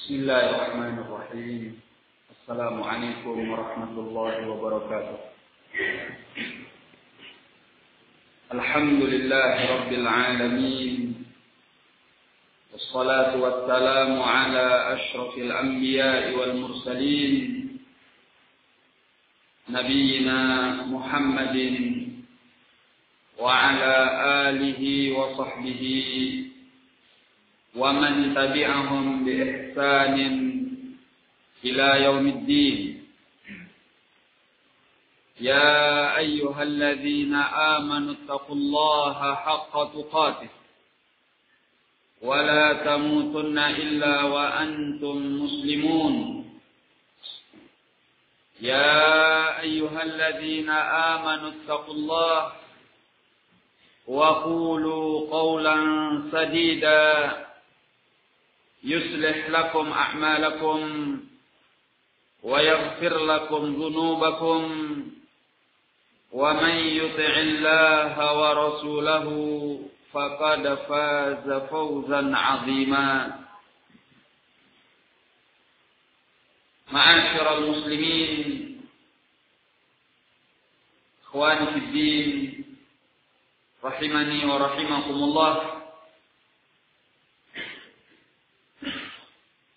Bismillahirrahmanirrahim. Assalamualaikum warahmatullahi wabarakatuh. Alhamdulillahi rabbil alamin. Wassalatu wassalamu ala asyrafil anbiya'i wal mursalin. Nabiyyina Muhammadin wa ala alihi wa sahbihi wa man tabi'ahum bi ihsanin ila yaumiddin. Ya ayyuhalladzina amanu taqullaha haqqa tuqatih wa la tamutunna illa wa antum muslimun. Ya ayyuhalladzina amanu taqullaha wa qulu qawlan sadida يصلح لكم أعمالكم ويغفر لكم ذنوبكم ومن يطع الله ورسوله فقد فاز فوزا عظيما. معاشر المسلمين إخواني في الدين rahimani wa rahimakumullah.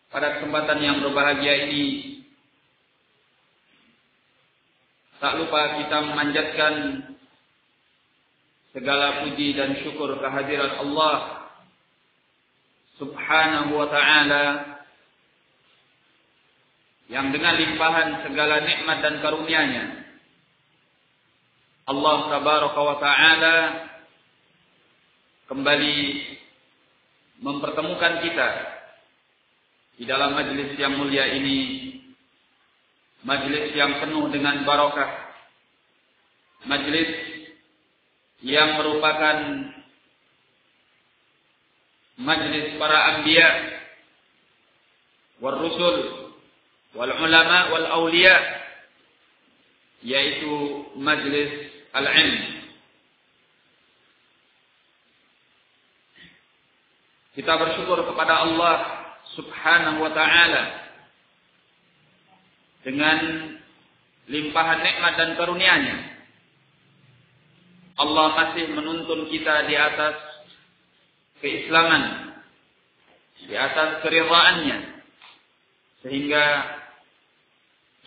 Pada kesempatan yang berbahagia ini, tak lupa kita memanjatkan segala puji dan syukur kehadirat Allah Subhanahu wa ta'ala yang dengan limpahan segala nikmat dan karunia-Nya Allah Tabaraka wa ta'ala kembali mempertemukan kita di dalam majlis yang mulia ini, majlis yang penuh dengan barakah, majlis yang merupakan majlis para anbiya wal rusul wal ulama wal awliya, yaitu majlis al-ilm. Kita bersyukur kepada Allah Subhanahu wa ta'ala dengan limpahan nikmat dan karunia-Nya. Allah masih menuntun kita di atas keislaman, di atas keridhaan-Nya, sehingga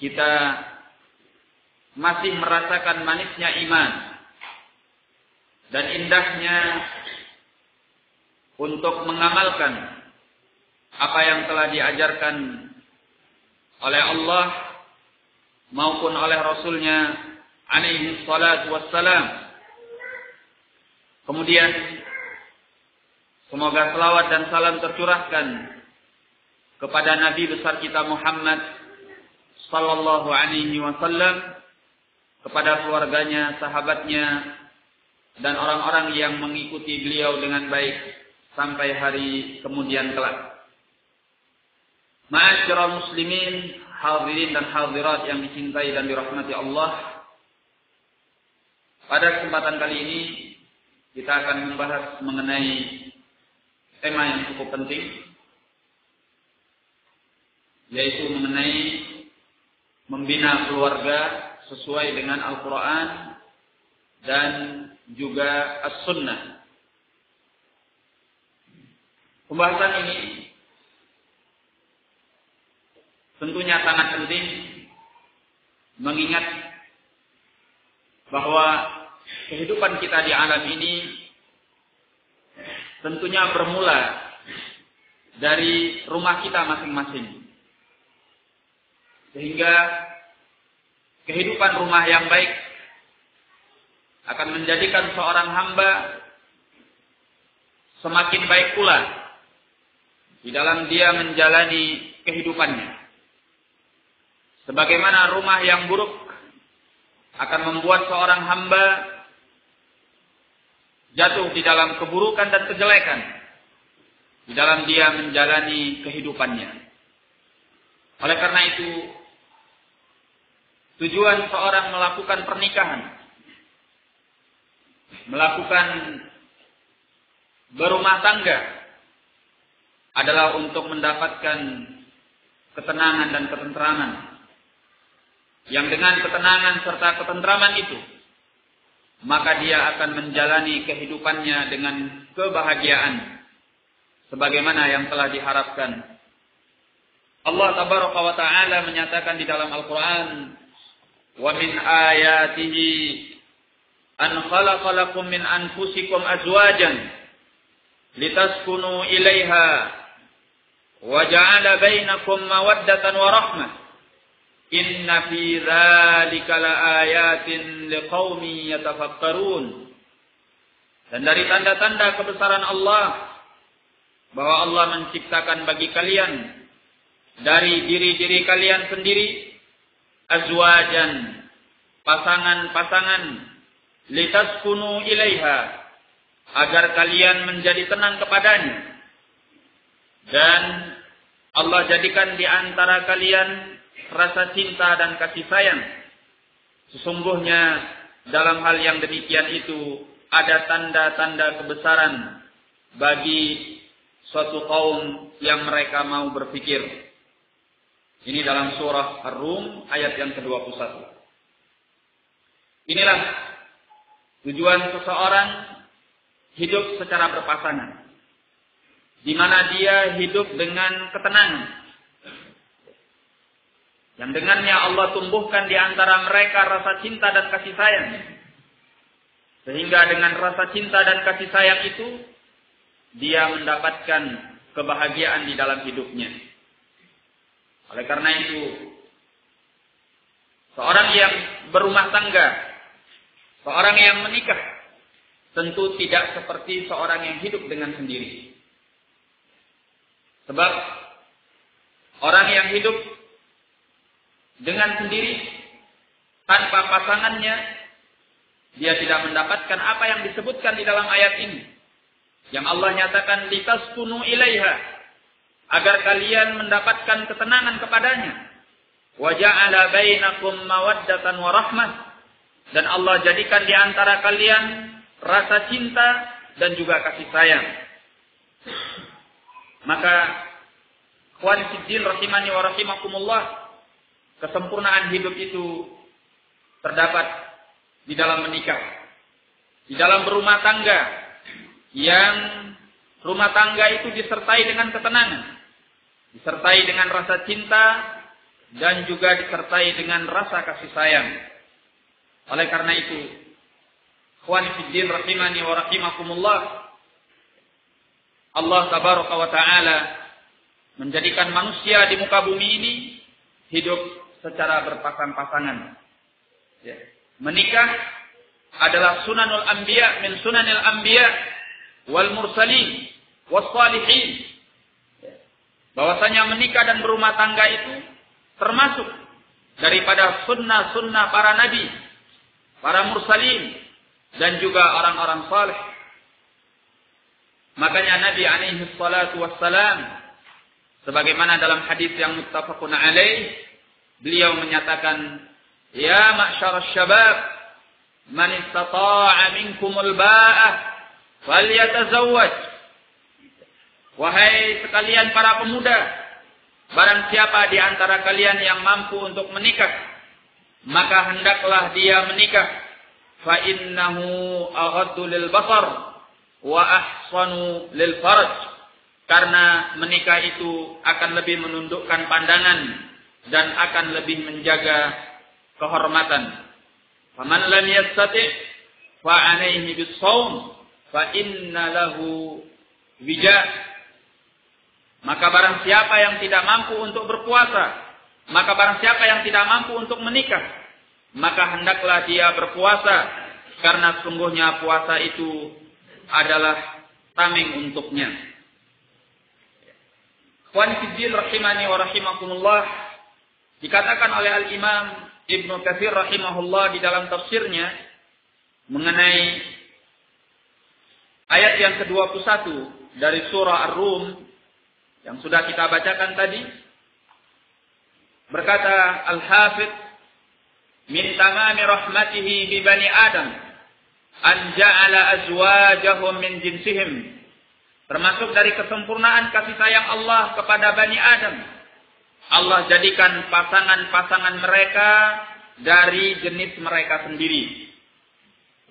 kita masih merasakan manisnya iman dan indahnya untuk mengamalkan apa yang telah diajarkan oleh Allah maupun oleh Rasul-Nya alaihi salatu wassalam. Kemudian semoga selawat dan salam tercurahkan kepada Nabi besar kita Muhammad sallallahu alaihi wasallam, kepada keluarganya, sahabatnya, dan orang-orang yang mengikuti beliau dengan baik sampai hari kemudian kelak. Ma'asyiral muslimin, hadirin dan hadirat yang dicintai dan dirahmati Allah. Pada kesempatan kali ini kita akan membahas mengenai tema yang cukup penting, yaitu mengenai membina keluarga sesuai dengan Al-Quran dan juga As-Sunnah. Pembahasan ini tentunya sangat penting, mengingat bahwa kehidupan kita di alam ini tentunya bermula dari rumah kita masing-masing. Sehingga kehidupan rumah yang baik akan menjadikan seorang hamba semakin baik pula di dalam dia menjalani kehidupannya. Sebagaimana rumah yang buruk akan membuat seorang hamba jatuh di dalam keburukan dan kejelekan di dalam dia menjalani kehidupannya. Oleh karena itu, tujuan seorang melakukan pernikahan, melakukan berumah tangga adalah untuk mendapatkan ketenangan dan ketentraman. Yang dengan ketenangan serta ketentraman itu, maka dia akan menjalani kehidupannya dengan kebahagiaan sebagaimana yang telah diharapkan. Allah tabaraka wa ta'ala menyatakan di dalam Al-Qur'an, "Wa min ayatihi an khalaqa lakum min anfusikum azwajan litaskunu ilaiha wa ja'ala bainakum mawaddatan wa rahmah. Inna fi dzalika laayatin liqaumin yatafakkarun." Dan dari tanda-tanda kebesaran Allah bahwa Allah menciptakan bagi kalian dari diri-diri kalian sendiri azwajan, pasangan-pasangan, litaskunu ilaiha, agar kalian menjadi tenang kepadanya. Dan Allah jadikan di antara kalian rasa cinta dan kasih sayang. Sesungguhnya dalam hal yang demikian itu ada tanda-tanda kebesaran bagi suatu kaum yang mereka mau berpikir. Ini dalam surah Ar-Rum ayat yang ke-21. Inilah tujuan seseorang hidup secara berpasangan, di mana dia hidup dengan ketenangan, yang dengannya Allah tumbuhkan di antara mereka rasa cinta dan kasih sayang. Sehingga dengan rasa cinta dan kasih sayang itu, dia mendapatkan kebahagiaan di dalam hidupnya. Oleh karena itu, seorang yang berumah tangga, seorang yang menikah, tentu tidak seperti seorang yang hidup dengan sendiri. Sebab orang yang hidup dengan sendiri, tanpa pasangannya, dia tidak mendapatkan apa yang disebutkan di dalam ayat ini. Yang Allah nyatakan, litaskunu ilaiha, agar kalian mendapatkan ketenangan kepadanya. Wa ja'ala bainakum mawaddatan wa rahmah, dan Allah jadikan di antara kalian rasa cinta dan juga kasih sayang. Maka ikhwan fiddin rahimani wa rahimakumullah, kesempurnaan hidup itu terdapat di dalam menikah, di dalam berumah tangga, yang rumah tangga itu disertai dengan ketenangan, disertai dengan rasa cinta, dan juga disertai dengan rasa kasih sayang. Oleh karena itu, ikhwan fiddin rahimani wa rahimakumullah, Allah tabaraka wa ta'ala menjadikan manusia di muka bumi ini hidup secara berpasang-pasangan. Ya. Menikah adalah sunanul anbiya min sunanil anbiya wal mursalin was salihin. Bahwasanya menikah dan berumah tangga itu termasuk daripada sunnah-sunnah para nabi, para mursalin, dan juga orang-orang saleh. Makanya Nabi alaihi salatu wassalam, sebagaimana dalam hadis yang muttafaqun alaih, beliau menyatakan, "Ya ma'syarasy syabab, man istata'a minkumul ba'ah falyatazawwaj." Wahai sekalian para pemuda, barang siapa di antara kalian yang mampu untuk menikah, maka hendaklah dia menikah. Fa innahu aghaddu lil basar wa ahsanu lil farj. Karena menikah itu akan lebih menundukkan pandangan dan akan lebih menjaga kehormatan. Faman lam yastati' fa 'alaihi bis-shaum fa inna lahu wija'. Maka barang siapa yang tidak mampu untuk berpuasa, maka barang siapa yang tidak mampu untuk menikah, maka hendaklah dia berpuasa, karena sungguhnya puasa itu adalah tameng untuknya. Ikhwan fiddin rahimani wa rahimakumullah, dikatakan oleh Al-Imam Ibnu Katsir rahimahullah di dalam tafsirnya mengenai ayat yang ke-21 dari surah Ar-Rum yang sudah kita bacakan tadi, berkata Al-Hafidz, min tamami rahmatihi bi bani Adam an ja'ala azwajahum min jinsihim. Termasuk dari kesempurnaan kasih sayang Allah kepada Bani Adam, Allah jadikan pasangan-pasangan mereka dari jenis mereka sendiri.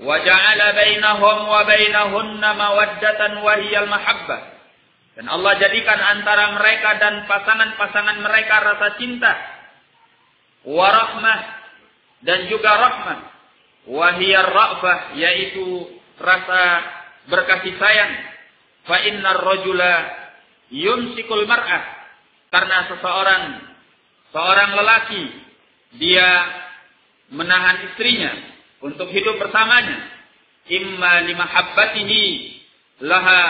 Wa ja'ala bainahum wa bainahunna mawaddatan wa hiyal mahabbah. Dan Allah jadikan antara mereka dan pasangan-pasangan mereka rasa cinta. Wa rahmah, dan juga rahmah. Wa hiyar ra'fah, yaitu rasa berkasih sayang. Fa innar rajula yumsikul mar'ah, karena seorang lelaki, dia menahan istrinya untuk hidup bersamanya, imma limahabbatihi laha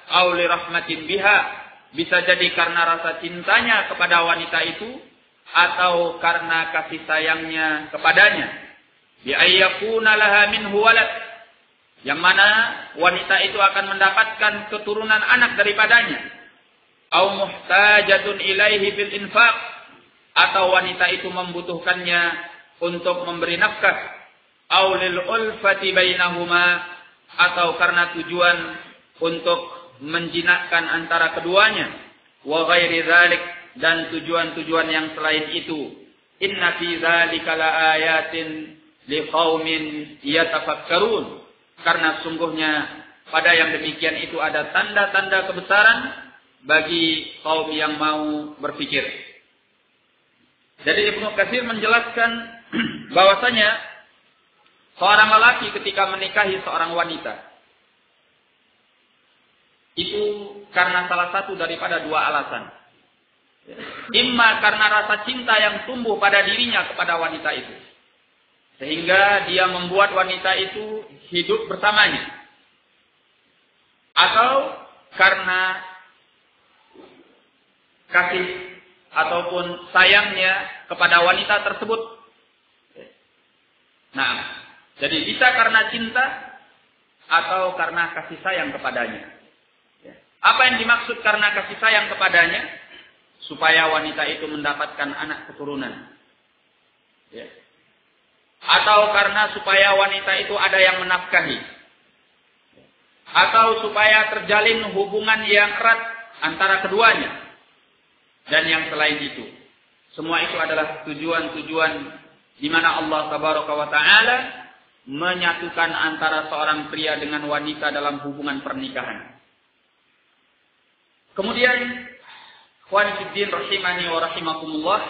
aw lirahmatin biha, bisa jadi karena rasa cintanya kepada wanita itu atau karena kasih sayangnya kepadanya. Bi ayyakuna laha minhu walad, yang mana wanita itu akan mendapatkan keturunan anak daripadanya. Au muhtajatun ilaihi bil infaq, atau wanita itu membutuhkannya untuk memberi nafkah. Au lil ulfati bainahuma, atau karena tujuan untuk menjinakkan antara keduanya. Wa ghairi dzalik, dan tujuan-tujuan yang selain itu. Inna fi dzalika laayatin liqaumin yatafakkarun, karena sungguhnya pada yang demikian itu ada tanda-tanda kebesaran bagi kaum yang mau berpikir. Jadi Ibnu Katsir menjelaskan bahwasanya seorang lelaki ketika menikahi seorang wanita itu karena salah satu daripada dua alasan. Imma karena rasa cinta yang tumbuh pada dirinya kepada wanita itu, sehingga dia membuat wanita itu hidup bersamanya. Atau karena kasih ataupun sayangnya kepada wanita tersebut. Nah, jadi bisa karena cinta atau karena kasih sayang kepadanya. Apa yang dimaksud karena kasih sayang kepadanya? Supaya wanita itu mendapatkan anak keturunan. Atau karena supaya wanita itu ada yang menafkahi. Atau supaya terjalin hubungan yang erat antara keduanya. Dan yang selain itu. Semua itu adalah tujuan-tujuan di mana Allah Tabaraka wa Ta'ala menyatukan antara seorang pria dengan wanita dalam hubungan pernikahan. Kemudian, ikhwan fiddin rahimani wa rahimakumullah,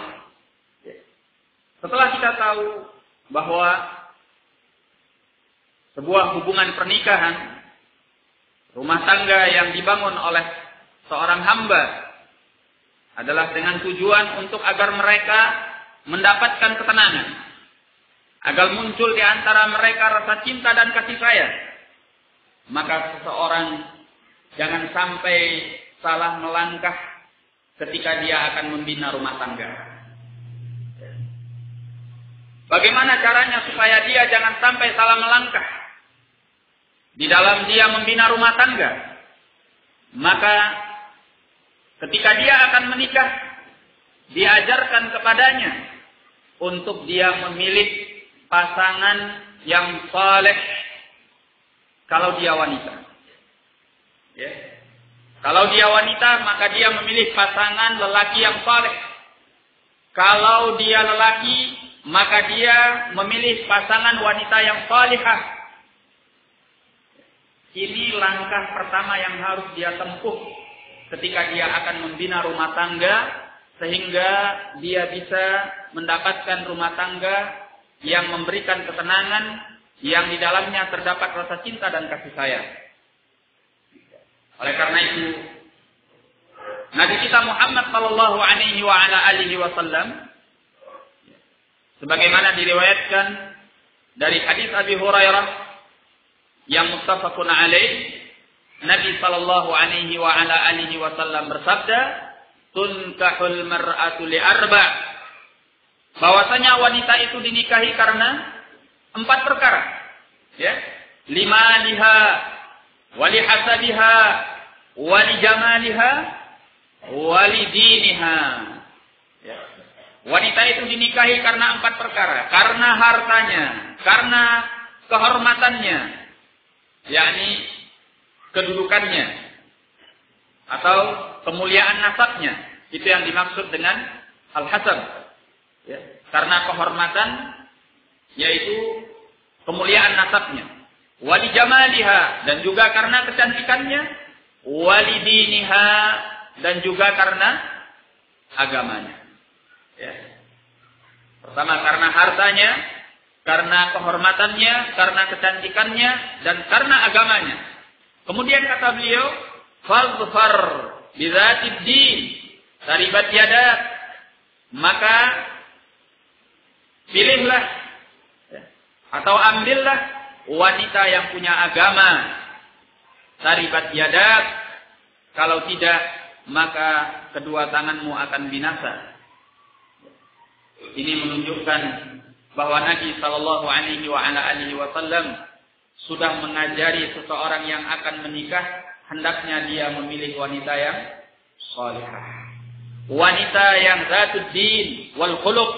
setelah kita tahu bahwa sebuah hubungan pernikahan, rumah tangga yang dibangun oleh seorang hamba adalah dengan tujuan untuk agar mereka mendapatkan ketenangan, agar muncul di antara mereka rasa cinta dan kasih sayang. Maka seseorang jangan sampai salah melangkah ketika dia akan membina rumah tangga. Bagaimana caranya supaya dia jangan sampai salah melangkah di dalam dia membina rumah tangga? Maka ketika dia akan menikah, diajarkan kepadanya untuk dia memilih pasangan yang saleh kalau dia wanita. Kalau dia wanita, maka dia memilih pasangan lelaki yang saleh. Kalau dia lelaki, maka dia memilih pasangan wanita yang salihah. Ini langkah pertama yang harus dia tempuh ketika dia akan membina rumah tangga, sehingga dia bisa mendapatkan rumah tangga yang memberikan ketenangan, yang di dalamnya terdapat rasa cinta dan kasih sayang. Oleh karena itu, Nabi kita Muhammad sallallahu alaihi wa ala alihi wasallam, sebagaimana diriwayatkan dari hadis Abi Hurairah yang muttafaqun alaih, Nabi sallallahu alaihi wa ala alihi wasallam bersabda, "Tunkahul mar'atu li arba'." Bahwasanya wanita itu dinikahi karena 4 perkara. Lima liha, wali hasabiha, wali jamaliha, wali diniha. Wanita itu dinikahi karena 4 perkara. Karena hartanya, karena kehormatannya, yakni kedudukannya, atau kemuliaan nasabnya. Itu yang dimaksud dengan al-hasab, ya, karena kehormatan, yaitu kemuliaan nasabnya. Wali jamaliha, dan juga karena kecantikannya. Wali diniha, dan juga karena agamanya. Ya. Pertama karena hartanya, karena kehormatannya, karena kecantikannya, dan karena agamanya. Kemudian kata beliau, fadfar bidzatid din taribat yadak, maka pilihlah atau ambillah wanita yang punya agama. Taribat yadak, kalau tidak maka kedua tanganmu akan binasa. Ini menunjukkan bahwa Nabi sallallahu alaihi wasallam sudah mengajari seseorang yang akan menikah, hendaknya dia memilih wanita yang salihah. Wanita yang zatud din wal khuluq,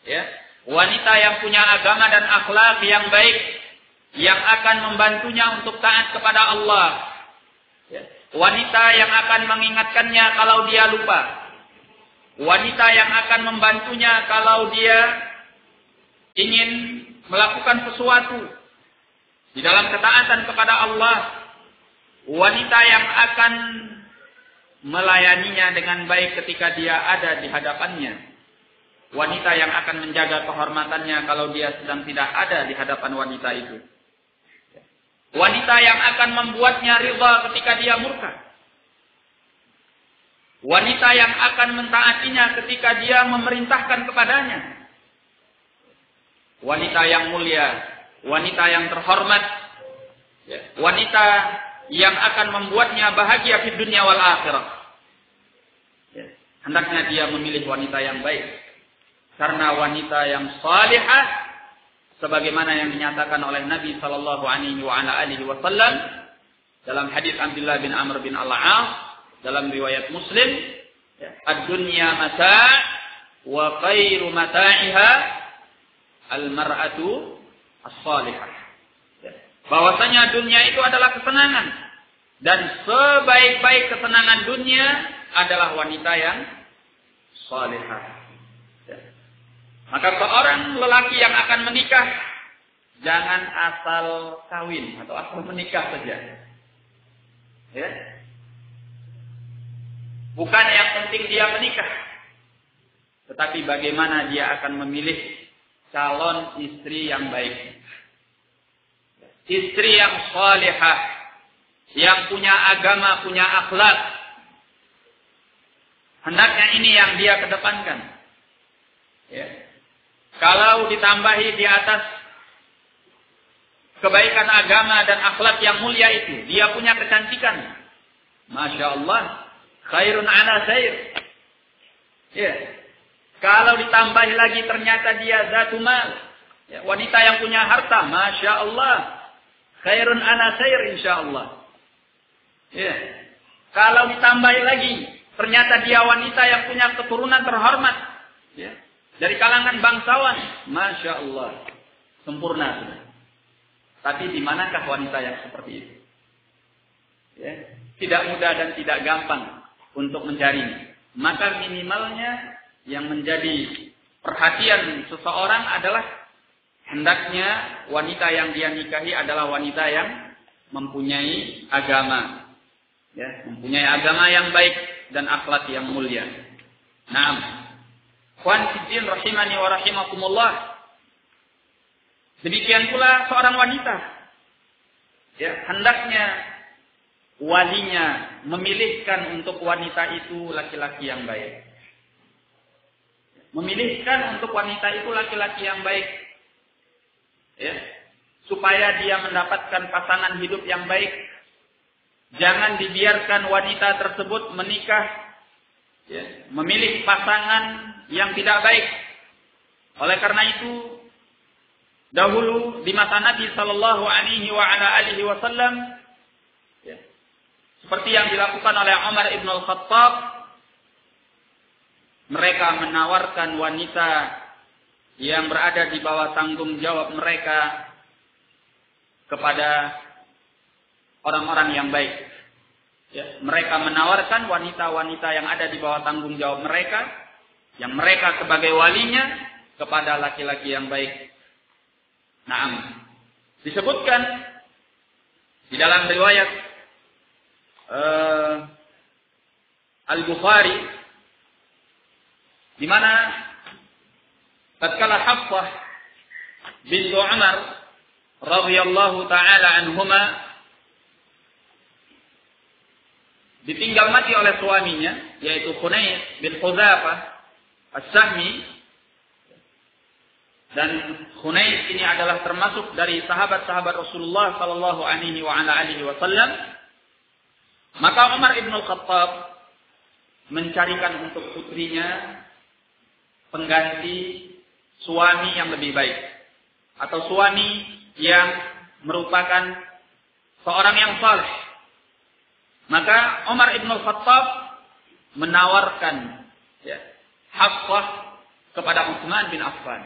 ya. Wanita yang punya agama dan akhlak yang baik, yang akan membantunya untuk taat kepada Allah. Ya. Wanita yang akan mengingatkannya kalau dia lupa. Wanita yang akan membantunya kalau dia ingin melakukan sesuatu di dalam ketaatan kepada Allah. Wanita yang akan melayaninya dengan baik ketika dia ada di hadapannya. Wanita yang akan menjaga kehormatannya kalau dia sedang tidak ada di hadapan wanita itu. Wanita yang akan membuatnya ridha ketika dia murka. Wanita yang akan mentaatinya ketika dia memerintahkan kepadanya. Wanita yang mulia, wanita yang terhormat, wanita yang akan membuatnya bahagia di dunia wal akhirah. Hendaknya dia memilih wanita yang baik. Karena wanita yang salihah, sebagaimana yang dinyatakan oleh Nabi sallallahu alaihi wasallam dalam hadis Abdullah bin Amr bin Al-As dalam riwayat Muslim, ad-dunya mata' wa khairu mata'iha al-mar'atu as-salihah. Bahwasanya dunia itu adalah kesenangan, dan sebaik-baik kesenangan dunia adalah wanita yang salihah. Maka seorang lelaki yang akan menikah, jangan asal kawin atau asal menikah saja. Ya. Bukan yang penting dia menikah, tetapi bagaimana dia akan memilih calon istri yang baik. Istri yang salihah, yang punya agama, punya akhlak. Hendaknya ini yang dia kedepankan. Ya. Kalau ditambahi di atas kebaikan agama dan akhlak yang mulia itu, dia punya kecantikan. Masya Allah, khairun ala khair. Ya. Kalau ditambahi lagi ternyata dia zatu mal, ya, wanita yang punya harta, Masya Allah, khairun ala khair insya Allah. Ya. Kalau ditambahi lagi ternyata dia wanita yang punya keturunan terhormat, ya, dari kalangan bangsawan, Masya Allah, sempurna. Tapi di manakah wanita yang seperti itu? Ya. Tidak mudah dan tidak gampang untuk mencarinya. Maka minimalnya yang menjadi perhatian seseorang adalah hendaknya wanita yang dia nikahi adalah wanita yang mempunyai agama. Ya, mempunyai agama yang baik dan akhlak yang mulia. Naam. Ikhwan fiddin rahimani wa rahimakumullah. Demikian pula seorang wanita, ya, hendaknya walinya memilihkan untuk wanita itu laki-laki yang baik. Memilihkan untuk wanita itu laki-laki yang baik, ya, supaya dia mendapatkan pasangan hidup yang baik. Jangan dibiarkan wanita tersebut menikah, ya, memilih pasangan yang tidak baik. Oleh karena itu, dahulu di masa Nabi sallallahu alaihi wasallam, ya, seperti yang dilakukan oleh Umar ibn al-Khattab, mereka menawarkan wanita yang berada di bawah tanggung jawab mereka kepada orang-orang yang baik. Ya, mereka menawarkan wanita-wanita yang ada di bawah tanggung jawab mereka yang mereka sebagai walinya kepada laki-laki yang baik. Naam. Disebutkan di dalam riwayat Al-Bukhari di mana tatkala Hafsah bintu Umar radhiyallahu taala anhuma ditinggal mati oleh suaminya, yaitu Hunais bin Hudzafah As-Sahmi. Dan Hunais ini adalah termasuk dari sahabat-sahabat Rasulullah sallallahu alaihi wasallam. Maka Umar ibn al-Khattab mencarikan untuk putrinya pengganti suami yang lebih baik, atau suami yang merupakan seorang yang saleh. Maka Umar ibn al-Khattab menawarkan Hafsah kepada Utsman bin Affan.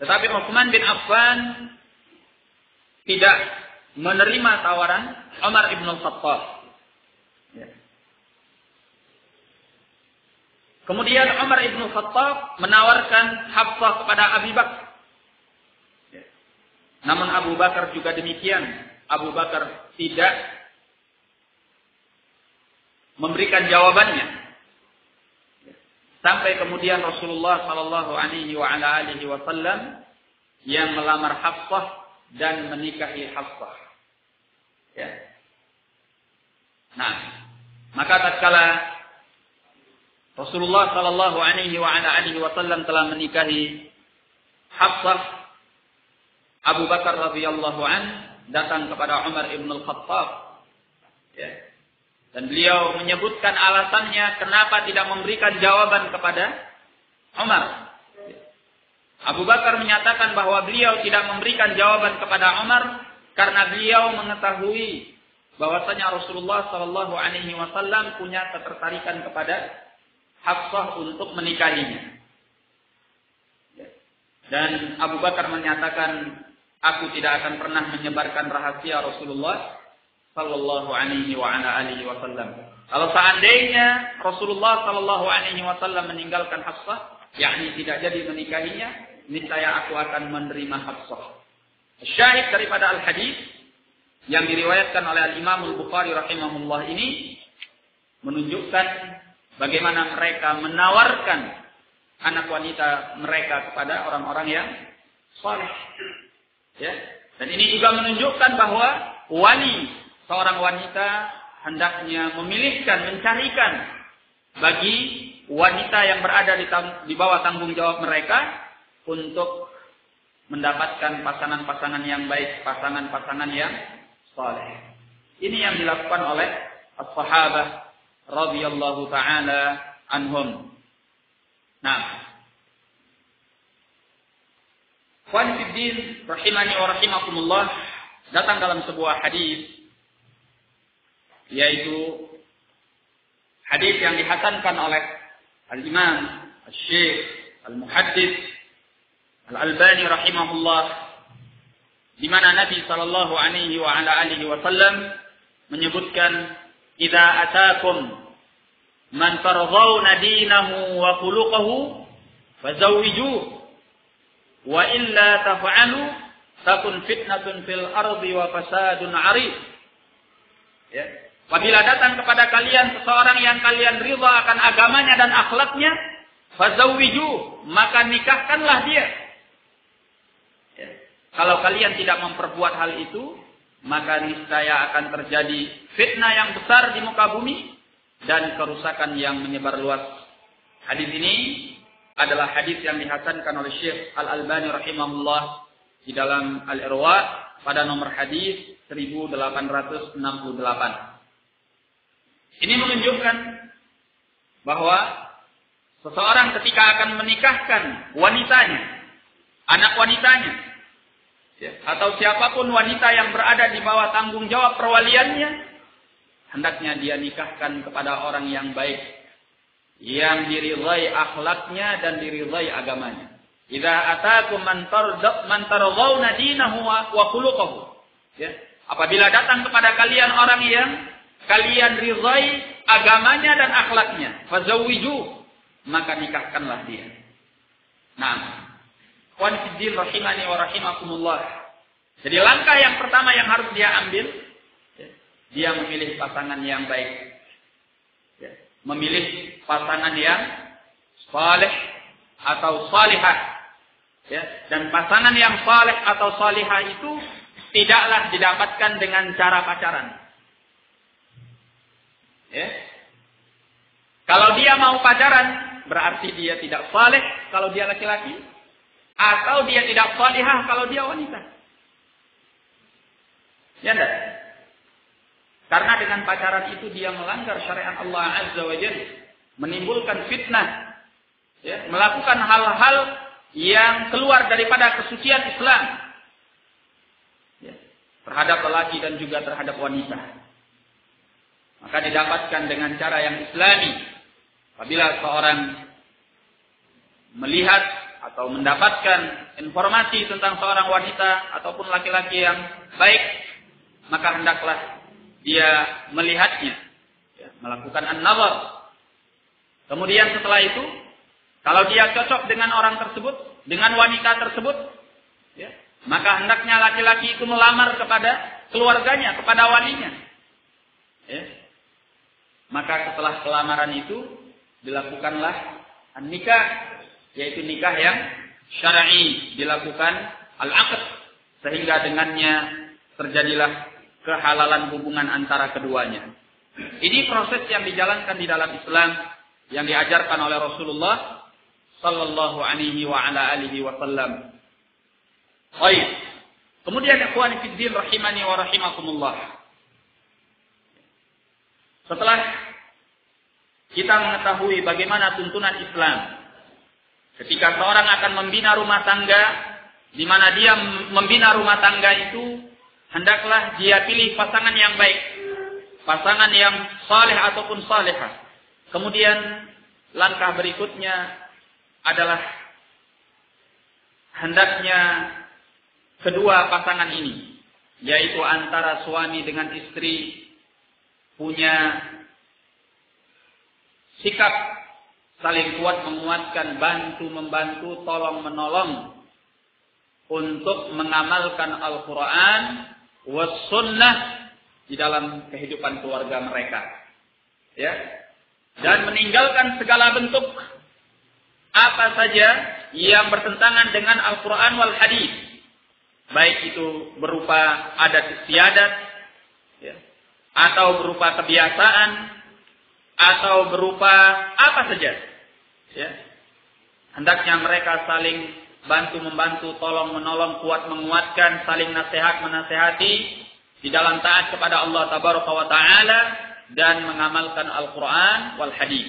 Tetapi Utsman bin Affan tidak menerima tawaran Umar ibn al-Khattab. Kemudian Umar ibn al-Khattab menawarkan Hafsah kepada Abu Bakar. Namun Abu Bakar juga demikian. Abu Bakar tidak memberikan jawabannya. Sampai kemudian Rasulullah sallallahu alaihi wasallam yang melamar Hafsah dan menikahi Hafsah. Nah, maka tatkala Rasulullah sallallahu alaihi wasallam telah menikahi Hafsah, Abu Bakar radhiyallahu an datang kepada Umar ibn al-Khattab. Dan beliau menyebutkan alasannya kenapa tidak memberikan jawaban kepada Umar. Abu Bakar menyatakan bahwa beliau tidak memberikan jawaban kepada Umar karena beliau mengetahui bahwasanya Rasulullah sallallahu alaihi wasallam punya ketertarikan kepada Hafsah untuk menikahinya. Dan Abu Bakar menyatakan, aku tidak akan pernah menyebarkan rahasia Rasulullah sallallahu alaihi wasallam. Kalau seandainya Rasulullah sallallahu alaihi wasallam meninggalkan Hafsah, yakni tidak jadi menikahinya, niscaya aku akan menerima Hafsah. Syahid daripada al-hadis yang diriwayatkan oleh al-Imam al-Bukhari rahimahullah ini menunjukkan bagaimana mereka menawarkan anak wanita mereka kepada orang-orang yang saleh. Dan ini juga menunjukkan bahwa wali seorang wanita hendaknya memilihkan, mencarikan bagi wanita yang berada di bawah tanggung jawab mereka untuk mendapatkan pasangan-pasangan yang baik, pasangan-pasangan yang saleh. Ini yang dilakukan oleh as-sahabah radhiyallahu taala anhum. Nah, Ikhwan fiddin rahimani wa rahimakumullah, datang dalam sebuah hadis, yaitu hadis yang dihasankan oleh Al-Imam Al-Syekh Al-Muhaddits Al-Albani rahimahullah, di mana Nabi sallallahu alaihi wasallam menyebutkan, "Idza ataakum man tardawna dinahu wa khuluquhu fazawwijuhu wa illa taf'alu takun fitnatun fil ardi wa fasadun 'arid." Apabila datang kepada kalian seseorang yang kalian ridha akan agamanya dan akhlaknya, fazawwiju, maka nikahkanlah dia. Kalau kalian tidak memperbuat hal itu, maka niscaya akan terjadi fitnah yang besar di muka bumi dan kerusakan yang menyebar luas. Hadis ini adalah hadis yang dihasankan oleh Syekh Al-Albani rahimahullah di dalam Al-Irwa pada nomor hadis 1868. Ini menunjukkan bahwa seseorang ketika akan menikahkan wanitanya, anak wanitanya, atau siapapun wanita yang berada di bawah tanggung jawab perwaliannya, hendaknya dia nikahkan kepada orang yang baik, yang diridhai akhlaknya dan diridhai agamanya. Idza ataakum man tardawna dinahu wa khuluquhu. Apabila datang kepada kalian orang yang kalian ridhai agamanya dan akhlaknya, fazawwiju, maka nikahkanlah dia. Nah, ikhwan fiddin rahimani wa rahimakumullah. Jadi langkah yang pertama yang harus dia ambil, dia memilih pasangan yang baik. Memilih pasangan yang saleh atau salihah. Dan pasangan yang saleh atau salihah itu tidaklah didapatkan dengan cara pacaran. Kalau dia mau pacaran, berarti dia tidak saleh kalau dia laki-laki, atau dia tidak salihah kalau dia wanita. Ya enggak? Karena dengan pacaran itu dia melanggar syariat Allah Azza wa Jalla, menimbulkan fitnah, melakukan hal-hal yang keluar daripada kesucian Islam terhadap lelaki dan juga terhadap wanita. Maka didapatkan dengan cara yang islami. Apabila seorang melihat atau mendapatkan informasi tentang seorang wanita ataupun laki-laki yang baik, maka hendaklah dia melihatnya, melakukan an-nazar. Kemudian setelah itu, kalau dia cocok dengan orang tersebut, dengan wanita tersebut, maka hendaknya laki-laki itu melamar kepada keluarganya, kepada walinya. Maka setelah pelamaran itu, dilakukanlah an-nikah, yaitu nikah yang syar'i, dilakukan al-aqd, sehingga dengannya terjadilah kehalalan hubungan antara keduanya. Ini proses yang dijalankan di dalam Islam yang diajarkan oleh Rasulullah sallallahu alaihi wa ala alihi wasallam. Baik. Kemudian ikhwan fillah rahimani wa rahimakumullah. Setelah kita mengetahui bagaimana tuntunan Islam ketika seorang akan membina rumah tangga, di mana dia membina rumah tangga itu hendaklah dia pilih pasangan yang baik, pasangan yang saleh ataupun salihah. Kemudian langkah berikutnya adalah hendaknya kedua pasangan ini, yaitu antara suami dengan istri, punya sikap saling kuat menguatkan, bantu membantu, tolong menolong untuk mengamalkan Al-Quran was sunnah di dalam kehidupan keluarga mereka, dan meninggalkan segala bentuk apa saja yang bertentangan dengan Al-Quran wal Hadis, baik itu berupa adat istiadat, atau berupa kebiasaan, atau berupa apa saja, hendaknya mereka saling bantu membantu, tolong menolong, kuat menguatkan, saling nasihat menasehati di dalam taat kepada Allah Tabaraka wa Ta'ala dan mengamalkan Al-Quran wal Hadis.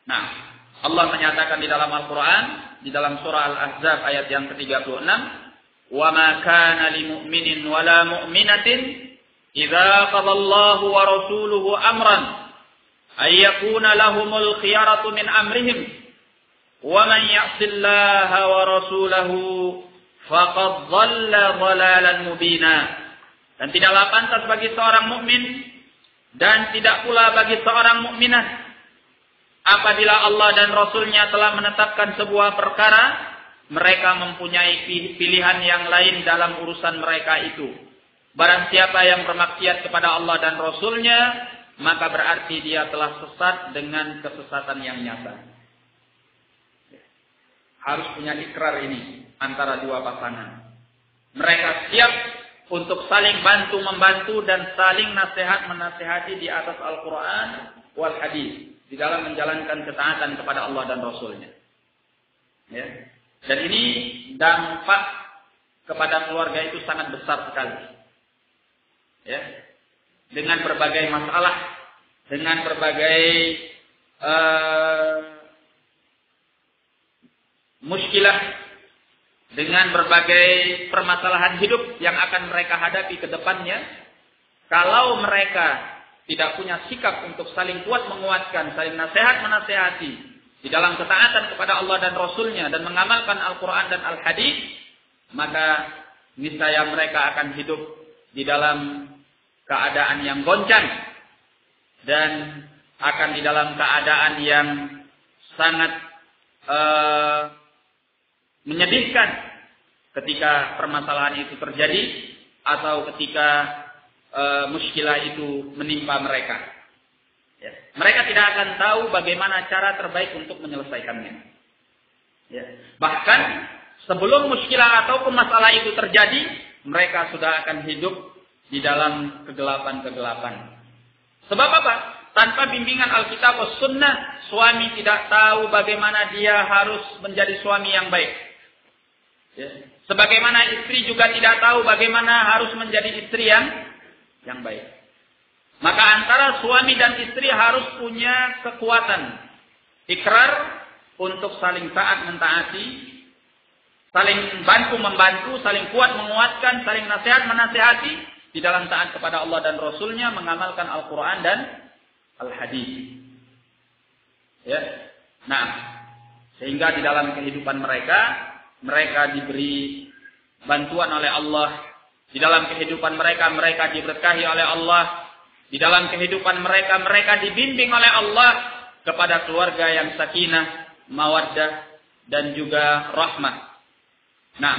Nah, Allah menyatakan di dalam Al-Quran, di dalam surah Al-Ahzab ayat yang ke-36, "Wa ma kana lil mu'minin wa la mu'minatin idza qada Allahu wa rasuluhu amran ay yakuna lahumul khiyaratu min amrihim. Wa man ya'sillaha wa rasulahu faqad dhalla dhalalan mubina." Dan tidaklah pantas bagi seorang mukmin dan tidak pula bagi seorang mukminah apabila Allah dan Rasulnya telah menetapkan sebuah perkara, mereka mempunyai pilihan yang lain dalam urusan mereka itu. Barang siapa yang bermaksiat kepada Allah dan Rasulnya, maka berarti dia telah sesat dengan kesesatan yang nyata. Harus punya ikrar ini antara dua pasangan. Mereka siap untuk saling bantu-membantu dan saling nasihat-menasihati di atas Al-Quran wal Hadis, di dalam menjalankan ketaatan kepada Allah dan Rasulnya. Dan ini dampak kepada keluarga itu sangat besar sekali. Dengan berbagai masalah, dengan berbagai muskilah, dengan berbagai permasalahan hidup yang akan mereka hadapi ke depannya, kalau mereka tidak punya sikap untuk saling kuat menguatkan, saling nasihat menasehati di dalam ketaatan kepada Allah dan Rasulnya dan mengamalkan Al-Quran dan Al-Hadis, maka niscaya mereka akan hidup di dalam keadaan yang goncang dan akan di dalam keadaan yang sangat menyedihkan ketika permasalahan itu terjadi atau ketika muskilah itu menimpa mereka. Ya. Mereka tidak akan tahu bagaimana cara terbaik untuk menyelesaikannya. Ya. Bahkan sebelum muskilah ataupun masalah itu terjadi, mereka sudah akan hidup di dalam kegelapan-kegelapan. Sebab apa? Tanpa bimbingan Alkitab dan Sunnah, suami tidak tahu bagaimana dia harus menjadi suami yang baik. Ya. Sebagaimana istri juga tidak tahu bagaimana harus menjadi istri yang baik. Maka antara suami dan istri harus punya kekuatan ikrar untuk saling taat mentaati, saling bantu-membantu, saling kuat menguatkan, saling nasihat menasihati di dalam taat kepada Allah dan Rasulnya, mengamalkan Al-Quran dan Al-Hadis. Ya. Nah, sehingga di dalam kehidupan mereka diberi bantuan oleh Allah. Di dalam kehidupan mereka diberkahi oleh Allah. Di dalam kehidupan mereka dibimbing oleh Allah kepada keluarga yang sakinah, mawaddah, dan juga rahmah. Nah,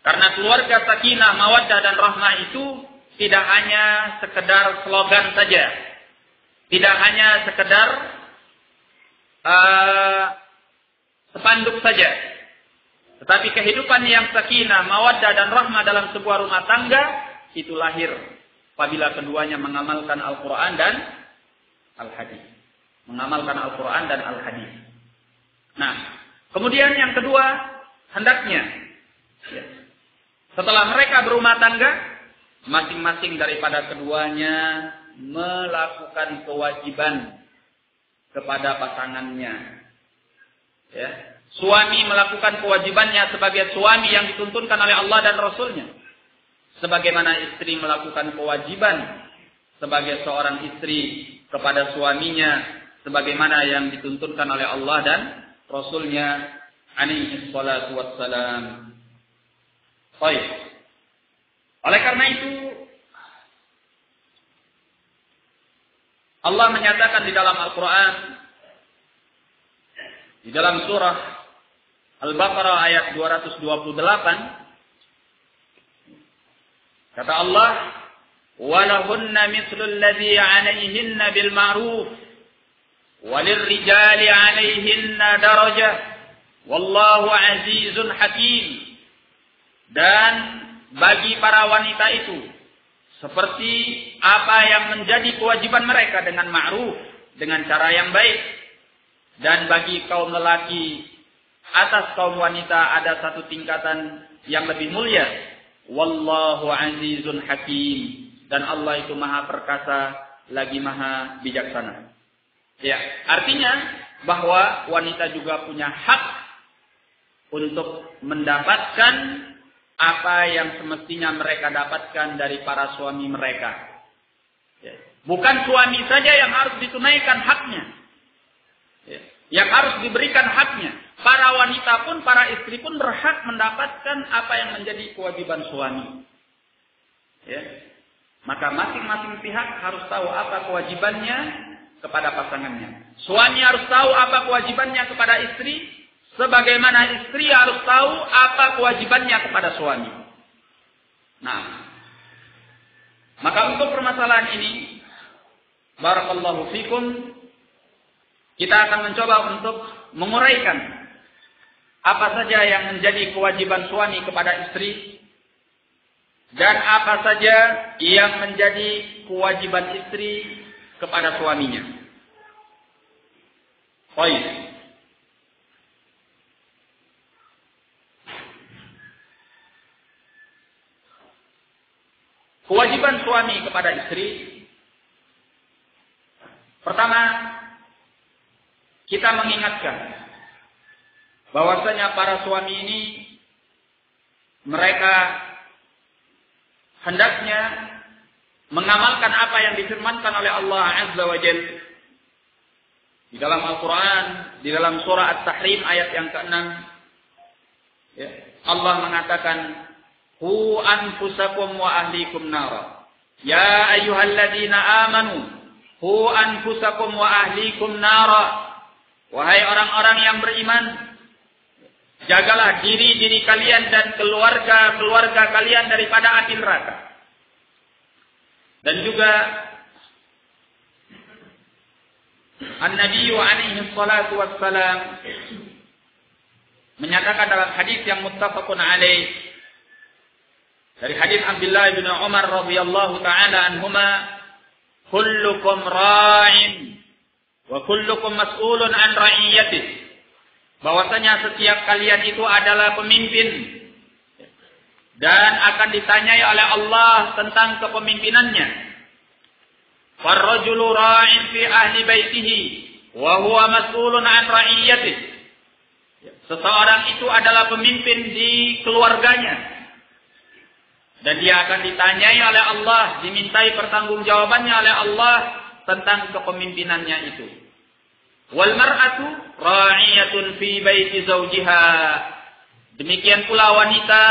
karena keluarga sakinah, mawaddah, dan rahmah itu tidak hanya sekedar slogan saja. Tidak hanya sekedar spanduk saja. Tetapi kehidupan yang sakinah, mawaddah, dan rahmah dalam sebuah rumah tangga itu lahir apabila keduanya mengamalkan Al-Quran dan Al-Hadis. Mengamalkan Al-Quran dan Al-Hadis. Nah, kemudian yang kedua, hendaknya setelah mereka berumah tangga, masing-masing daripada keduanya melakukan kewajiban kepada pasangannya. Ya. Suami melakukan kewajibannya sebagai suami yang dituntunkan oleh Allah dan Rasulnya. Sebagaimana istri melakukan kewajiban sebagai seorang istri kepada suaminya. Sebagaimana yang dituntunkan oleh Allah dan Rasulnya. Alaihi salatu wassalam. Baik. Oleh karena itu, Allah menyatakan di dalam Al-Quran, di dalam surah Al-Baqarah ayat 228, kata Allah, "Walahunna mithlu alladhi 'alayhinna bil ma'ruf, walirrijali 'alayhinna darajah, wallahu 'azizun hakim." Dan bagi para wanita itu seperti apa yang menjadi kewajiban mereka dengan ma'ruf, dengan cara yang baik. Dan bagi kaum lelaki, atas kaum wanita ada satu tingkatan yang lebih mulia. Wallahu azizun hakim. Dan Allah itu maha perkasa, lagi maha bijaksana. Ya, artinya bahwa wanita juga punya hak untuk mendapatkan apa yang semestinya mereka dapatkan dari para suami mereka. Ya. Bukan suami saja yang harus ditunaikan haknya. Ya. Yang harus diberikan haknya. Para wanita pun, para istri pun berhak mendapatkan apa yang menjadi kewajiban suami. Ya. Maka masing-masing pihak harus tahu apa kewajibannya kepada pasangannya. Suami harus tahu apa kewajibannya kepada istri. Sebagaimana istri harus tahu apa kewajibannya kepada suami. Nah, maka untuk permasalahan ini, barakallahu fikum, kita akan mencoba untuk menguraikan apa saja yang menjadi kewajiban suami kepada istri dan apa saja yang menjadi kewajiban istri kepada suaminya. Baik. Kewajiban suami kepada istri. Pertama, kita mengingatkan bahwasanya para suami ini mereka hendaknya mengamalkan apa yang difirmankan oleh Allah Azza wa Jalla di dalam Al-Quran, di dalam surah At-Tahrim ayat yang ke-6. Ya, Allah mengatakan, "Qu anfusakum wa ahlikum nara." Ya ayyuhalladzina amanu, qu anfusakum wa ahlikum nara. Wahai orang-orang yang beriman, jagalah diri-diri kalian dan keluarga-keluarga kalian daripada api neraka. Dan juga An-Nabi alaihi salatu wassalam menyatakan dalam hadis yang muttafaqun alaih dari hadis Abdullah bin Umar radhiyallahu taala anhuma, kullukum ra'in wa kullukum mas'ulun an ra'iyatih, bahwasanya setiap kalian itu adalah pemimpin dan akan ditanyai oleh Allah tentang kepemimpinannya. Farrajulu ra'in fi ahli baitihi wa huwa mas'ulun an ra'iyatih. Seseorang itu adalah pemimpin di keluarganya dan dia akan ditanyai oleh Allah, dimintai pertanggungjawabannya oleh Allah tentang kepemimpinannya itu. Wal mar'atu ra'iyatun fi baiti zawjiha. Demikian pula wanita